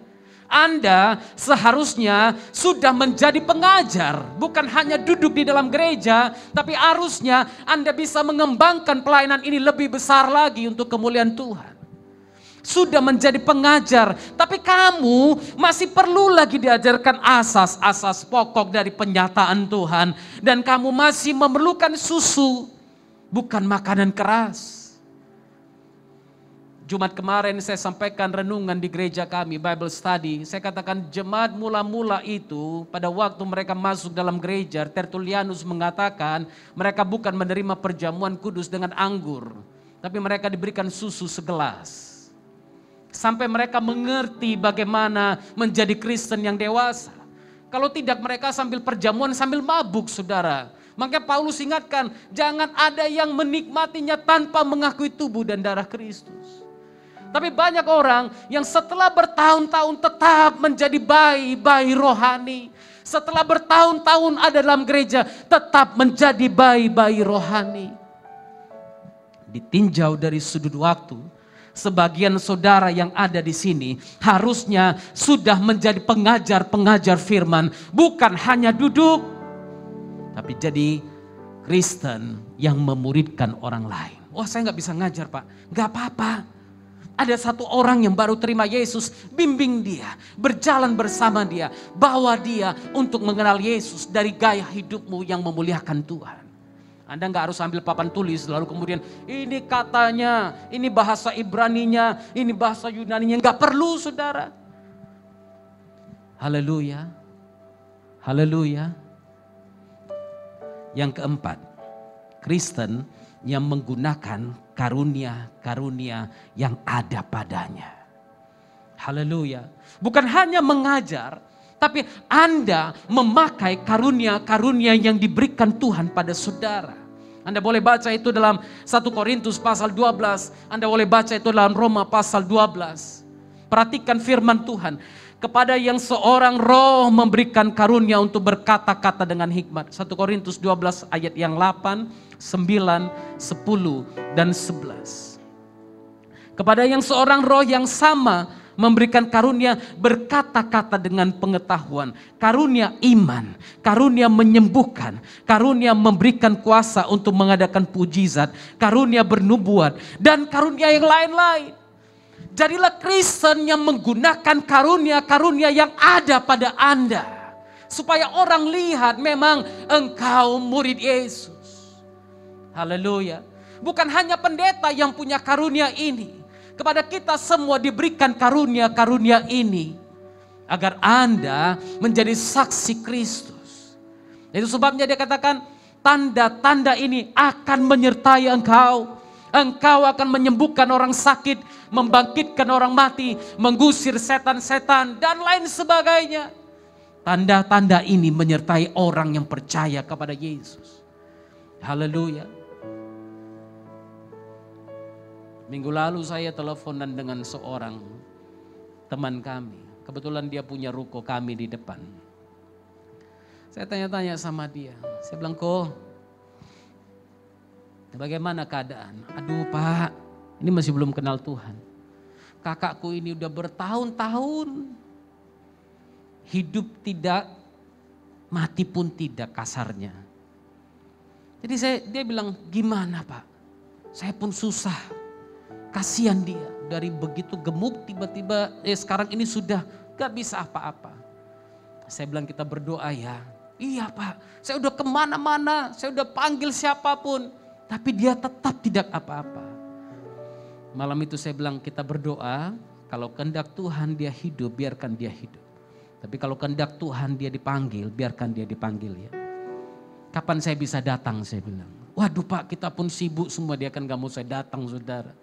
Anda seharusnya sudah menjadi pengajar, bukan hanya duduk di dalam gereja, tapi harusnya Anda bisa mengembangkan pelayanan ini lebih besar lagi untuk kemuliaan Tuhan. Sudah menjadi pengajar, tapi kamu masih perlu lagi diajarkan asas-asas pokok dari penyataan Tuhan, dan kamu masih memerlukan susu, bukan makanan keras. Jumat kemarin saya sampaikan renungan di gereja kami, Bible study. Saya katakan jemaat mula-mula itu pada waktu mereka masuk dalam gereja, Tertullianus mengatakan mereka bukan menerima perjamuan kudus dengan anggur, tapi mereka diberikan susu segelas. Sampai mereka mengerti bagaimana menjadi Kristen yang dewasa. Kalau tidak mereka sambil perjamuan sambil mabuk saudara. Makanya Paulus ingatkan jangan ada yang menikmatinya tanpa mengakui tubuh dan darah Kristus. Tapi banyak orang yang setelah bertahun-tahun tetap menjadi bayi-bayi rohani. Setelah bertahun-tahun ada dalam gereja tetap menjadi bayi-bayi rohani. Ditinjau dari sudut waktu, sebagian saudara yang ada di sini harusnya sudah menjadi pengajar-pengajar firman. Bukan hanya duduk, tapi jadi Kristen yang memuridkan orang lain. Wah saya gak bisa ngajar Pak, gak apa-apa. Ada satu orang yang baru terima Yesus, bimbing dia, berjalan bersama dia, bawa dia untuk mengenal Yesus dari gaya hidupmu yang memuliakan Tuhan. Anda gak harus ambil papan tulis lalu kemudian ini katanya, ini bahasa Ibraninya, ini bahasa Yunaninya. Gak perlu saudara. Haleluya. Haleluya. Yang keempat, Kristen yang menggunakan karunia-karunia yang ada padanya. Haleluya. Bukan hanya mengajar, tapi Anda memakai karunia-karunia yang diberikan Tuhan pada saudara. Anda boleh baca itu dalam 1 Korintus pasal 12. Anda boleh baca itu dalam Roma pasal 12. Perhatikan firman Tuhan. Kepada yang seorang roh memberikan karunia untuk berkata-kata dengan hikmat. 1 Korintus 12 ayat yang 8, 9, 10, dan 11. Kepada yang seorang roh yang sama memberikan karunia berkata-kata dengan pengetahuan. Karunia iman, karunia menyembuhkan, karunia memberikan kuasa untuk mengadakan mukjizat, karunia bernubuat, dan karunia yang lain-lain. Jadilah Kristen yang menggunakan karunia-karunia yang ada pada Anda. Supaya orang lihat memang engkau murid Yesus. Haleluya. Bukan hanya pendeta yang punya karunia ini. Kepada kita semua diberikan karunia-karunia ini. Agar Anda menjadi saksi Kristus. Itu sebabnya dia katakan tanda-tanda ini akan menyertai engkau. Engkau akan menyembuhkan orang sakit, membangkitkan orang mati, mengusir setan-setan, dan lain sebagainya. Tanda-tanda ini menyertai orang yang percaya kepada Yesus. Haleluya. Minggu lalu saya teleponan dengan seorang teman kami. Kebetulan dia punya ruko kami di depan. Saya tanya-tanya sama dia. Saya bilang, "Ko, bagaimana keadaan?" "Aduh Pak, ini masih belum kenal Tuhan. Kakakku ini udah bertahun-tahun hidup tidak, mati pun tidak kasarnya." Jadi dia bilang, "Gimana Pak? Saya pun susah. Kasihan dia, dari begitu gemuk tiba-tiba sekarang ini sudah gak bisa apa-apa." Saya bilang, "Kita berdoa ya." "Iya Pak, saya udah kemana-mana, saya udah panggil siapapun. Tapi dia tetap tidak apa-apa." Malam itu saya bilang kita berdoa, kalau kehendak Tuhan dia hidup, biarkan dia hidup. Tapi kalau kehendak Tuhan dia dipanggil, biarkan dia dipanggil ya. "Kapan saya bisa datang?" saya bilang. "Waduh Pak, kita pun sibuk semua." Dia kan gak mau saya datang saudara.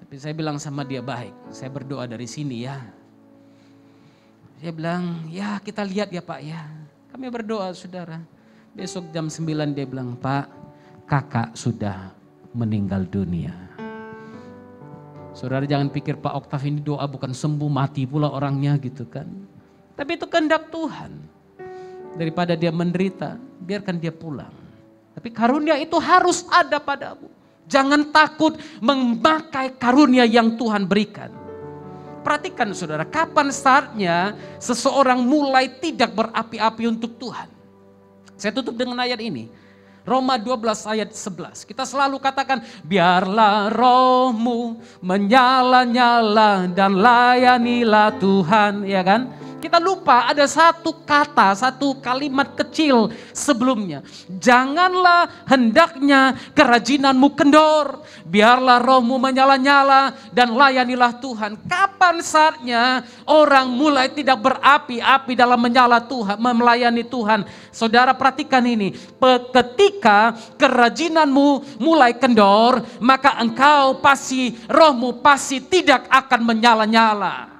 Tapi saya bilang sama dia, "Baik, saya berdoa dari sini ya." Dia bilang, "Ya kita lihat ya Pak ya." Kami berdoa saudara. Besok jam 9 dia bilang, "Pak, kakak sudah meninggal dunia." Saudara jangan pikir Pak Oktav ini doa bukan sembuh, mati pula orangnya gitu kan. Tapi itu kehendak Tuhan. Daripada dia menderita, biarkan dia pulang. Tapi karunia itu harus ada padamu. Jangan takut memakai karunia yang Tuhan berikan. Perhatikan saudara, kapan saatnya seseorang mulai tidak berapi-api untuk Tuhan. Saya tutup dengan ayat ini. Roma 12 ayat 11. Kita selalu katakan, biarlah rohmu menyala-nyala dan layanilah Tuhan, ya kan? Kita lupa ada satu kata, satu kalimat kecil sebelumnya. Janganlah hendaknya kerajinanmu kendor. Biarlah rohmu menyala-nyala dan layanilah Tuhan. Kapan saatnya orang mulai tidak berapi-api dalam menyala Tuhan, melayani Tuhan? Saudara perhatikan ini. Ketika kerajinanmu mulai kendor, maka rohmu pasti tidak akan menyala-nyala.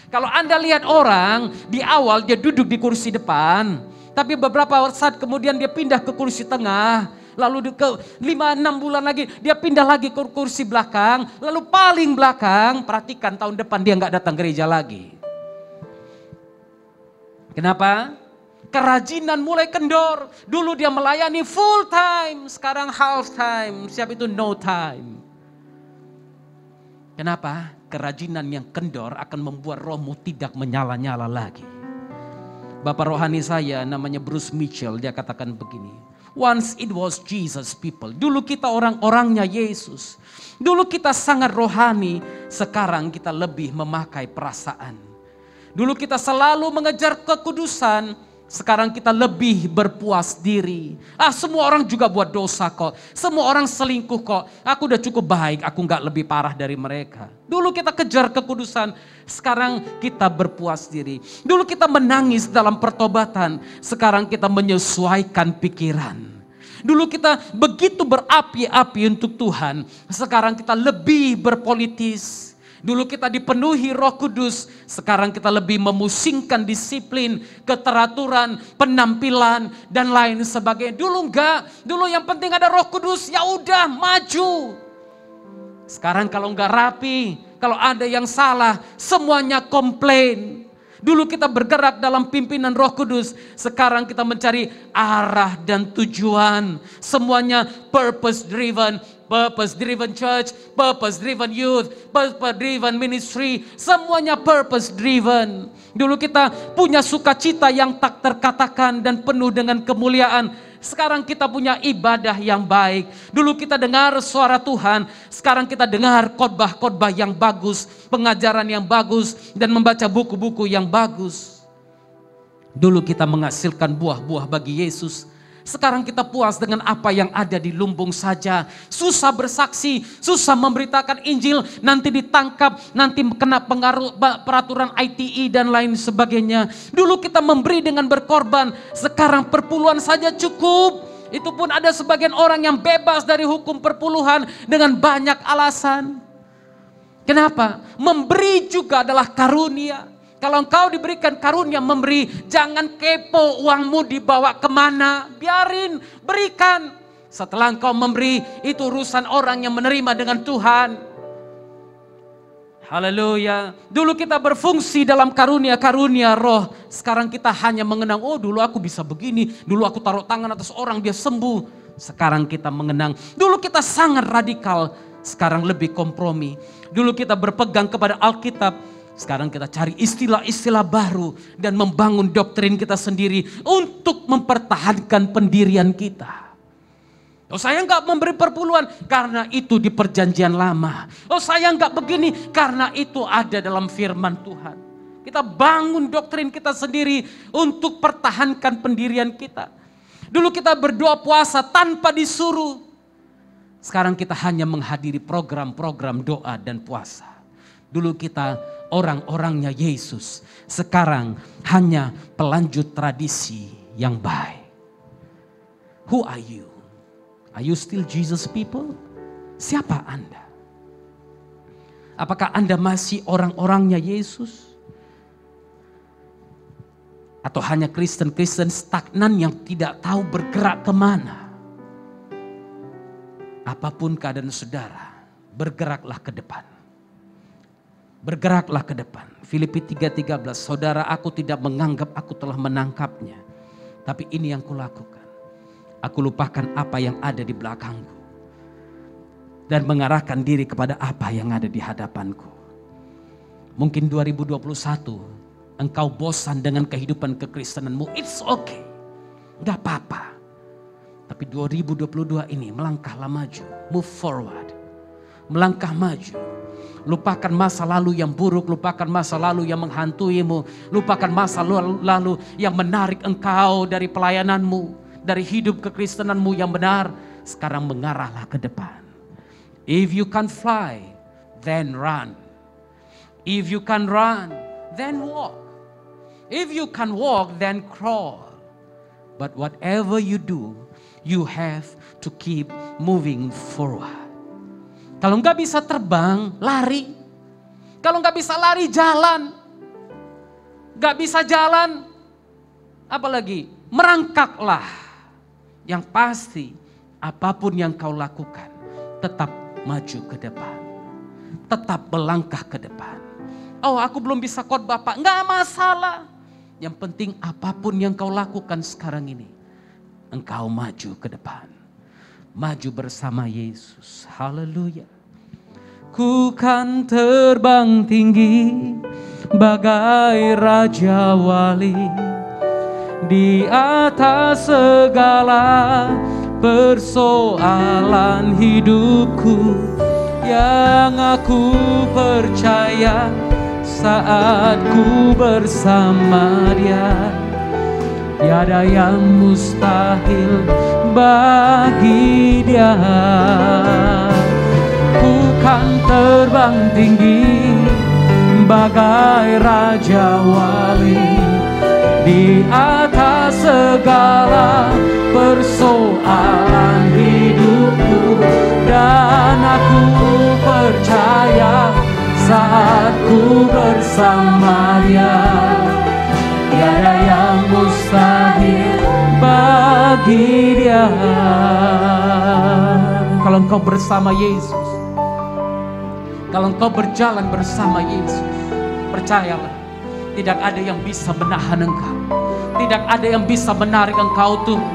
Kalau Anda lihat orang, di awal dia duduk di kursi depan, tapi beberapa saat kemudian dia pindah ke kursi tengah, lalu ke 5-6 bulan lagi dia pindah lagi ke kursi belakang, lalu paling belakang, perhatikan tahun depan dia nggak datang gereja lagi. Kenapa? Kerajinan mulai kendor. Dulu dia melayani full time, sekarang half time, siap itu no time. Kenapa? Kerajinan yang kendor akan membuat rohmu tidak menyala-nyala lagi. Bapak rohani saya namanya Bruce Mitchell, dia katakan begini. Once it was Jesus people. Dulu kita orang-orangnya Yesus. Dulu kita sangat rohani, sekarang kita lebih memakai perasaan. Dulu kita selalu mengejar kekudusan, sekarang kita lebih berpuas diri. Semua orang juga buat dosa kok. Semua orang selingkuh kok. Aku udah cukup baik, aku gak lebih parah dari mereka. Dulu kita kejar kekudusan, sekarang kita berpuas diri. Dulu kita menangis dalam pertobatan, sekarang kita menyesuaikan pikiran. Dulu kita begitu berapi-api untuk Tuhan, sekarang kita lebih berpolitis. Dulu kita dipenuhi Roh Kudus, sekarang kita lebih memusingkan disiplin, keteraturan, penampilan dan lain sebagainya. Dulu enggak, dulu yang penting ada Roh Kudus, ya udah maju. Sekarang kalau enggak rapi, kalau ada yang salah, semuanya komplain. Dulu kita bergerak dalam pimpinan Roh Kudus, sekarang kita mencari arah dan tujuan. Semuanya purpose driven church, purpose driven youth, purpose driven ministry, semuanya purpose driven. Dulu kita punya sukacita yang tak terkatakan dan penuh dengan kemuliaan. Sekarang kita punya ibadah yang baik. Dulu kita dengar suara Tuhan, sekarang kita dengar khotbah-khotbah yang bagus, pengajaran yang bagus, dan membaca buku-buku yang bagus. Dulu kita menghasilkan buah-buah bagi Yesus. Sekarang kita puas dengan apa yang ada di lumbung saja. Susah bersaksi, susah memberitakan Injil, nanti ditangkap, nanti kena pengaruh peraturan ITE dan lain sebagainya. Dulu kita memberi dengan berkorban, sekarang perpuluhan saja cukup. Itu pun ada sebagian orang yang bebas dari hukum perpuluhan dengan banyak alasan. Kenapa? Memberi juga adalah karunia. Kalau engkau diberikan karunia memberi, jangan kepo uangmu dibawa kemana. Biarin, berikan. Setelah engkau memberi, itu urusan orang yang menerima dengan Tuhan. Haleluya. Dulu kita berfungsi dalam karunia-karunia roh. Sekarang kita hanya mengenang, oh dulu aku bisa begini. Dulu aku taruh tangan atas orang, dia sembuh. Sekarang kita mengenang, dulu kita sangat radikal. Sekarang lebih kompromi. Dulu kita berpegang kepada Alkitab. Sekarang kita cari istilah-istilah baru dan membangun doktrin kita sendiri untuk mempertahankan pendirian kita. Oh saya enggak memberi perpuluhan karena itu di perjanjian lama. Oh saya enggak begini karena itu ada dalam firman Tuhan. Kita bangun doktrin kita sendiri untuk pertahankan pendirian kita. Dulu kita berdoa puasa tanpa disuruh. Sekarang kita hanya menghadiri program-program doa dan puasa. Dulu kita orang-orangnya Yesus, sekarang hanya pelanjut tradisi yang baik. Who are you? Are you still Jesus people? Siapa Anda? Apakah Anda masih orang-orangnya Yesus? Atau hanya Kristen-Kristen stagnan yang tidak tahu bergerak kemana? Apapun keadaan saudara, bergeraklah ke depan. Bergeraklah ke depan. Filipi 3:13, saudara, aku tidak menganggap aku telah menangkapnya. Tapi ini yang kulakukan. Aku lupakan apa yang ada di belakangku. Dan mengarahkan diri kepada apa yang ada di hadapanku. Mungkin 2021 engkau bosan dengan kehidupan kekristenanmu. It's okay. Gak apa-apa. Tapi 2022 ini melangkahlah maju. Move forward. Melangkah maju. Lupakan masa lalu yang buruk. Lupakan masa lalu yang menghantuimu. Lupakan masa lalu yang menarik engkau dari pelayananmu. Dari hidup kekristenanmu yang benar. Sekarang mengarahlah ke depan. If you can fly, then run. If you can run, then walk. If you can walk, then crawl. But whatever you do, you have to keep moving forward. Kalau nggak bisa terbang, lari. Kalau nggak bisa lari, jalan. Nggak bisa jalan, apalagi merangkaklah. Yang pasti, apapun yang kau lakukan, tetap maju ke depan. Tetap melangkah ke depan. Oh, aku belum bisa khotbah, Pak. Nggak masalah. Yang penting apapun yang kau lakukan sekarang ini, engkau maju ke depan. Maju bersama Yesus. Haleluya. Ku kan terbang tinggi bagai Raja Wali. Di atas segala persoalan hidupku yang aku percaya saat ku bersama Dia. Tiada yang mustahil bagi Dia. Ku kan terbang tinggi bagai Raja Wali. Di atas segala persoalan hidupku. Dan aku percaya saat ku bersama Dia. Tiada yang mustahil bagi Dia. Kalau engkau bersama Yesus, kalau engkau berjalan bersama Yesus, percayalah, tidak ada yang bisa menahan engkau. Tidak ada yang bisa menarik engkau turun.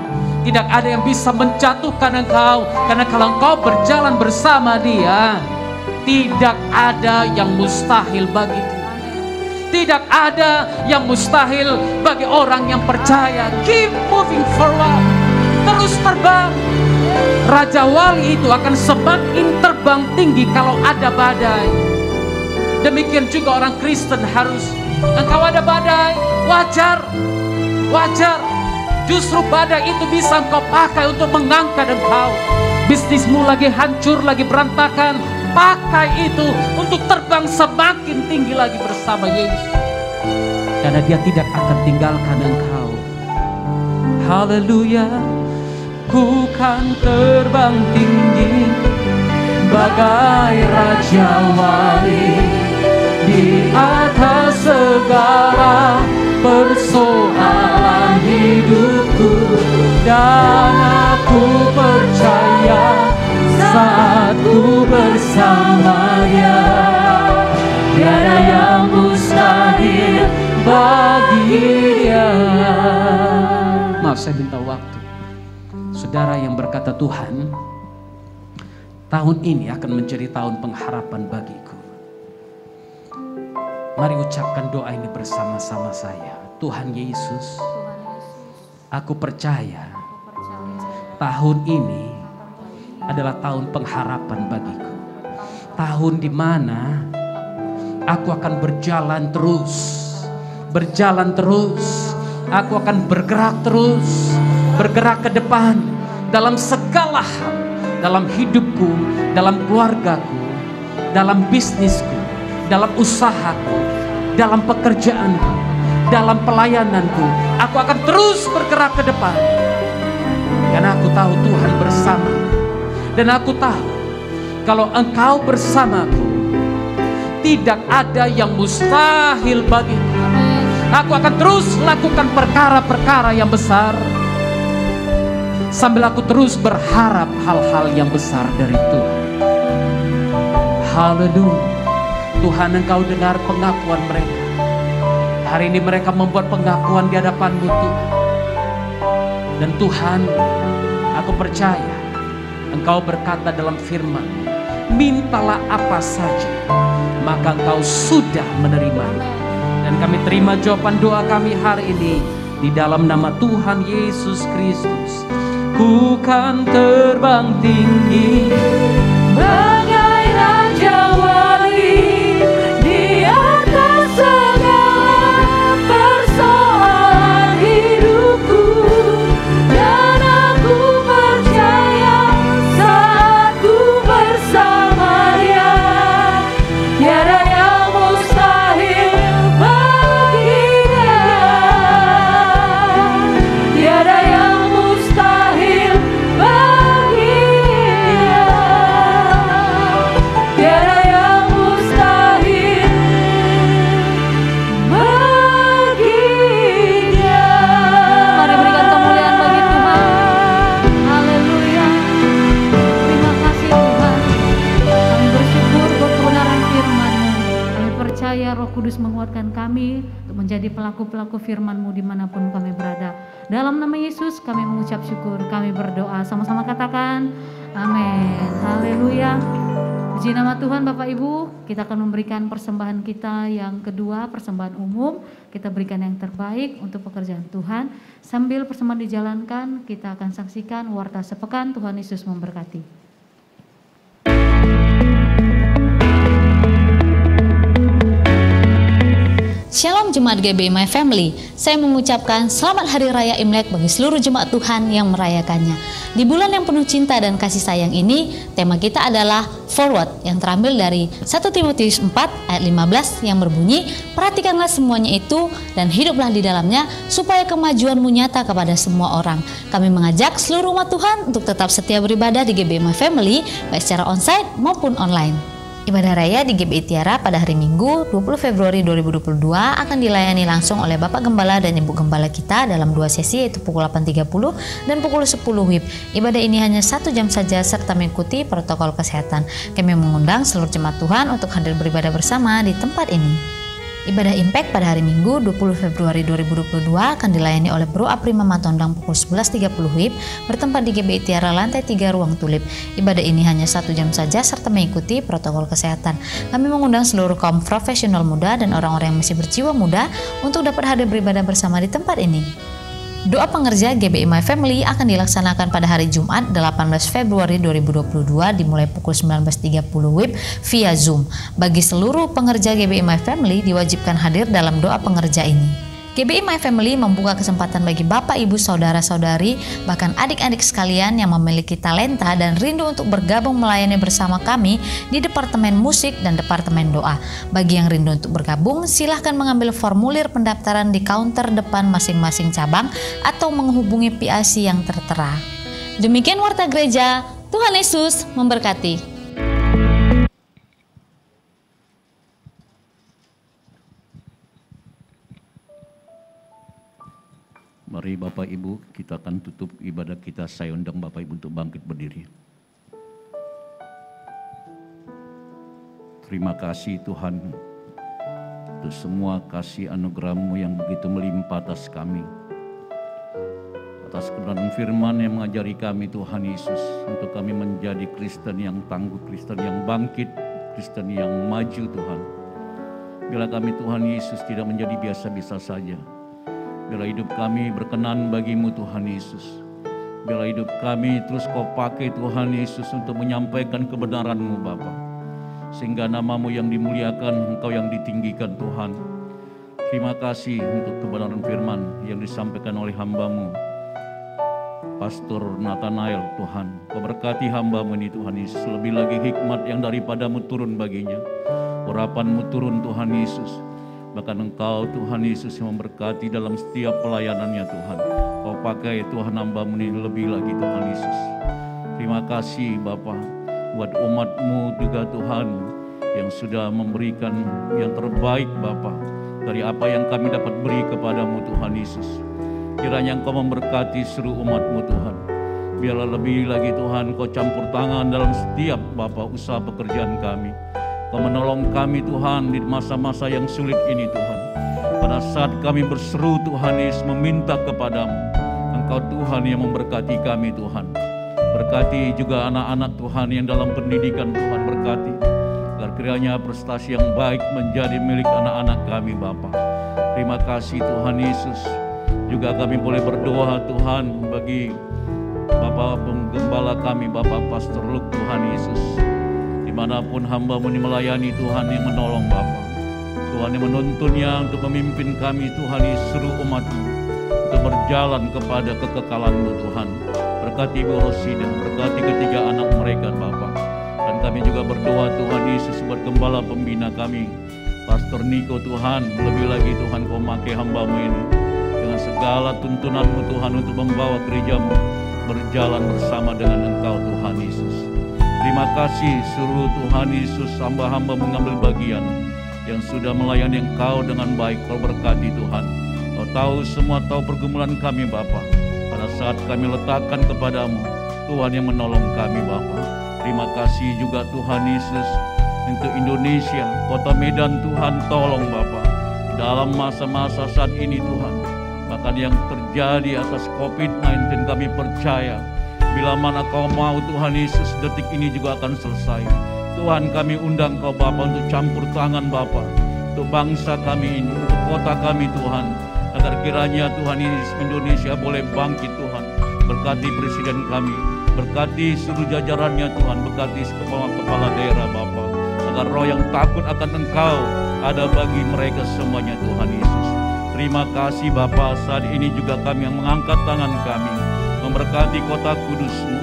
Tidak ada yang bisa menjatuhkan engkau. Karena kalau engkau berjalan bersama Dia, tidak ada yang mustahil bagi Dia. Tidak ada yang mustahil bagi orang yang percaya. Keep moving forward. Terus terbang. Raja Wali itu akan semakin terbang tinggi kalau ada badai. Demikian juga orang Kristen harus. Engkau ada badai, wajar. Wajar. Justru badai itu bisa engkau pakai untuk mengangkat engkau. Bisnismu lagi hancur, lagi berantakan. Pakai itu untuk terbang semakin tinggi lagi bersama Yesus. Karena Dia tidak akan tinggalkan engkau. Haleluya. Ku kan terbang tinggi bagai Raja Wali. Di atas segala persoalan hidupku. Dan aku percaya saat ku bersama Dia, tiada yang mustahil bagi Dia. Maaf, saya minta waktu. Saudara yang berkata, Tuhan, tahun ini akan menjadi tahun pengharapan bagiku. Mari ucapkan doa ini bersama-sama saya. Tuhan Yesus, aku percaya tahun ini adalah tahun pengharapan bagiku. Tahun di mana aku akan berjalan terus. Berjalan terus. Aku akan bergerak terus. Bergerak ke depan dalam segala hal. Dalam hidupku, dalam keluargaku, dalam bisnisku, dalam usahaku, dalam pekerjaanku, dalam pelayananku. Aku akan terus bergerak ke depan. Karena aku tahu Tuhan bersama. Dan aku tahu kalau Engkau bersamaku, tidak ada yang mustahil bagiku. Aku akan terus lakukan perkara-perkara yang besar. Sambil aku terus berharap hal-hal yang besar dari Tuhan. Haleluya. Tuhan, Engkau dengar pengakuan mereka. Hari ini mereka membuat pengakuan di hadapan-Mu Tuhan. Dan Tuhan, aku percaya Engkau berkata dalam firman, mintalah apa saja, maka Engkau sudah menerimanya. Dan kami terima jawaban doa kami hari ini di dalam nama Tuhan Yesus Kristus. Ku kan terbang tinggi bagai raja wali di atas segala persoalan hidupku. Dan aku percaya saat ku bersama Dia, tiada yang mustahil bagi Dia, tiada yang mustahil bagi Dia, tiada yang mustahil bagi Dia. Mari berikan kemuliaan bagi Tuhan. Haleluya. Terima kasih Tuhan. Kami bersyukur buat kebenaran firman-Mu. Kami percaya Roh Kudus menguatkan kami untuk menjadi pelaku-pelaku firman-Mu dimanapun kami berada. Dalam nama Yesus kami mengucap syukur. Kami berdoa. Sama-sama katakan amin. Haleluya. Puji nama Tuhan Bapak Ibu. Kita akan memberikan persembahan kita yang kedua, persembahan umum. Kita berikan yang terbaik untuk pekerjaan Tuhan. Sambil persembahan dijalankan, kita akan saksikan warta sepekan. Tuhan Yesus memberkati. Shalom Jemaat GBI My Family. Saya mengucapkan selamat Hari Raya Imlek bagi seluruh jemaat Tuhan yang merayakannya. Di bulan yang penuh cinta dan kasih sayang ini, tema kita adalah Forward yang terambil dari 1 Timotius 4 ayat 15 yang berbunyi, perhatikanlah semuanya itu dan hiduplah di dalamnya supaya kemajuanmu nyata kepada semua orang. Kami mengajak seluruh umat Tuhan untuk tetap setia beribadah di GBI My Family, baik secara onsite maupun online. Ibadah Raya di GBI Tiara pada hari Minggu 20 Februari 2022 akan dilayani langsung oleh Bapak Gembala dan Ibu Gembala kita dalam 2 sesi, yaitu pukul 8.30 dan pukul 10 WIB. Ibadah ini hanya 1 jam saja serta mengikuti protokol kesehatan. Kami mengundang seluruh jemaat Tuhan untuk hadir beribadah bersama di tempat ini. Ibadah Impact pada hari Minggu 20 Februari 2022 akan dilayani oleh Bro Aprima Matondang pukul 11.30 WIB bertempat di GBI Tiara lantai 3 ruang Tulip. Ibadah ini hanya 1 jam saja serta mengikuti protokol kesehatan. Kami mengundang seluruh kaum profesional muda dan orang-orang yang masih berjiwa muda untuk dapat hadir beribadah bersama di tempat ini. Doa pengerja GBI My Family akan dilaksanakan pada hari Jumat 18 Februari 2022 dimulai pukul 19.30 WIB via Zoom. Bagi seluruh pengerja GBI My Family diwajibkan hadir dalam doa pengerja ini. GBI My Family membuka kesempatan bagi bapak, ibu, saudara-saudari, bahkan adik-adik sekalian yang memiliki talenta dan rindu untuk bergabung melayani bersama kami di Departemen Musik dan Departemen Doa. Bagi yang rindu untuk bergabung, silahkan mengambil formulir pendaftaran di counter depan masing-masing cabang atau menghubungi PIC yang tertera. Demikian warta gereja, Tuhan Yesus memberkati. Mari Bapak Ibu, kita akan tutup ibadah kita. Saya undang Bapak Ibu untuk bangkit berdiri. Terima kasih Tuhan untuk semua kasih anugerah-Mu yang begitu melimpah atas kami. Atas kebenaran firman yang mengajari kami Tuhan Yesus, untuk kami menjadi Kristen yang tangguh, Kristen yang bangkit, Kristen yang maju Tuhan. Bila kami Tuhan Yesus tidak menjadi biasa-biasa saja. Bila hidup kami berkenan bagi-Mu Tuhan Yesus. Bila hidup kami terus Kau pakai Tuhan Yesus untuk menyampaikan kebenaran-Mu Bapa. Sehingga nama-Mu yang dimuliakan, Engkau yang ditinggikan Tuhan. Terima kasih untuk kebenaran firman yang disampaikan oleh hamba-Mu, Pastor Nathanael Tuhan. Kau berkati hamba-Mu ini Tuhan Yesus. Lebih lagi hikmat yang daripada-Mu turun baginya. Urapan-Mu turun Tuhan Yesus. Bahkan Engkau Tuhan Yesus yang memberkati dalam setiap pelayanannya Tuhan. Kau pakai Tuhan hamba-Mu ini lebih lagi Tuhan Yesus. Terima kasih Bapa buat umat-Mu juga Tuhan yang sudah memberikan yang terbaik Bapa dari apa yang kami dapat beri kepada-Mu Tuhan Yesus. Kiranya Engkau memberkati seluruh umat-Mu Tuhan. Biarlah lebih lagi Tuhan Kau campur tangan dalam setiap Bapa usaha pekerjaan kami. Kau menolong kami Tuhan di masa-masa yang sulit ini Tuhan. Pada saat kami berseru Tuhan Yesus meminta kepadamu, Engkau Tuhan yang memberkati kami Tuhan. Berkati juga anak-anak Tuhan yang dalam pendidikan Tuhan, berkati. Agar kiranya prestasi yang baik menjadi milik anak-anak kami Bapa. Terima kasih Tuhan Yesus. Juga kami boleh berdoa Tuhan bagi Bapak penggembala kami, Bapak Pastor Luke Tuhan Yesus. Dimanapun hamba-Mu ini melayani Tuhan yang menolong Bapa. Tuhan yang menuntunnya untuk memimpin kami Tuhan Yesus, seluruh umat-Mu untuk berjalan kepada kekekalan-Mu Tuhan. Berkati Ibu Rosida, berkati ketiga anak mereka Bapa. Dan kami juga berdoa Tuhan Yesus buat gembala pembina kami, Pastor Niko Tuhan. Lebih lagi Tuhan Kau pakai hamba-Mu ini dengan segala tuntunan-Mu Tuhan untuk membawa gereja-Mu berjalan bersama dengan Engkau Tuhan Yesus. Terima kasih seluruh Tuhan Yesus, hamba-hamba mengambil bagian yang sudah melayani Engkau dengan baik. Kau berkati Tuhan. Kau tahu semua, tahu pergumulan kami Bapa. Pada saat kami letakkan kepadamu, Tuhan yang menolong kami Bapa. Terima kasih juga Tuhan Yesus untuk Indonesia, kota Medan Tuhan, tolong Bapa. Dalam masa-masa saat ini Tuhan, bahkan yang terjadi atas COVID-19 kami percaya, bila mana Kau mau Tuhan Yesus, detik ini juga akan selesai. Tuhan kami undang Kau Bapa untuk campur tangan Bapa, untuk bangsa kami ini, untuk kota kami Tuhan, agar kiranya Tuhan Yesus Indonesia boleh bangkit Tuhan. Berkati presiden kami, berkati seluruh jajarannya Tuhan, berkati kepala daerah Bapa, agar roh yang takut akan Engkau ada bagi mereka semuanya Tuhan Yesus. Terima kasih Bapa, saat ini juga kami yang mengangkat tangan kami, memberkati kota Kudus-Mu.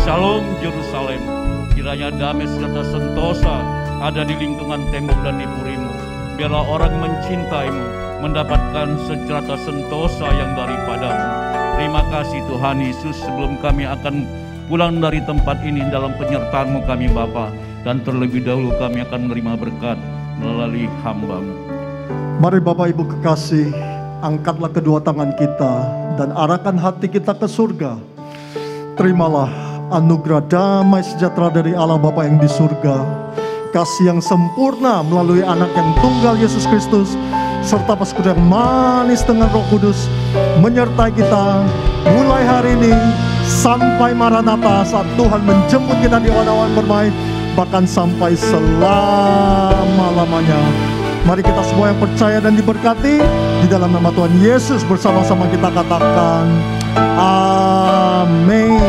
Shalom Yerusalem, kiranya damai serta sentosa ada di lingkungan tembok dan di puri-Mu. Biarlah orang mencintai-Mu mendapatkan secerata sentosa yang daripada-Mu. Terima kasih Tuhan Yesus. Sebelum kami akan pulang dari tempat ini, dalam penyertaan-Mu kami Bapa, dan terlebih dahulu kami akan menerima berkat melalui hamba-Mu. Mari Bapak Ibu kekasih, angkatlah kedua tangan kita dan arahkan hati kita ke surga. Terimalah anugerah damai sejahtera dari Allah Bapa yang di surga, kasih yang sempurna melalui anak yang tunggal Yesus Kristus, serta persekutuan yang manis dengan Roh Kudus menyertai kita mulai hari ini sampai Maranatha, saat Tuhan menjemput kita di awan-awan bermain, bahkan sampai selama-lamanya. Mari kita semua yang percaya dan diberkati di dalam nama Tuhan Yesus bersama-sama kita katakan amin.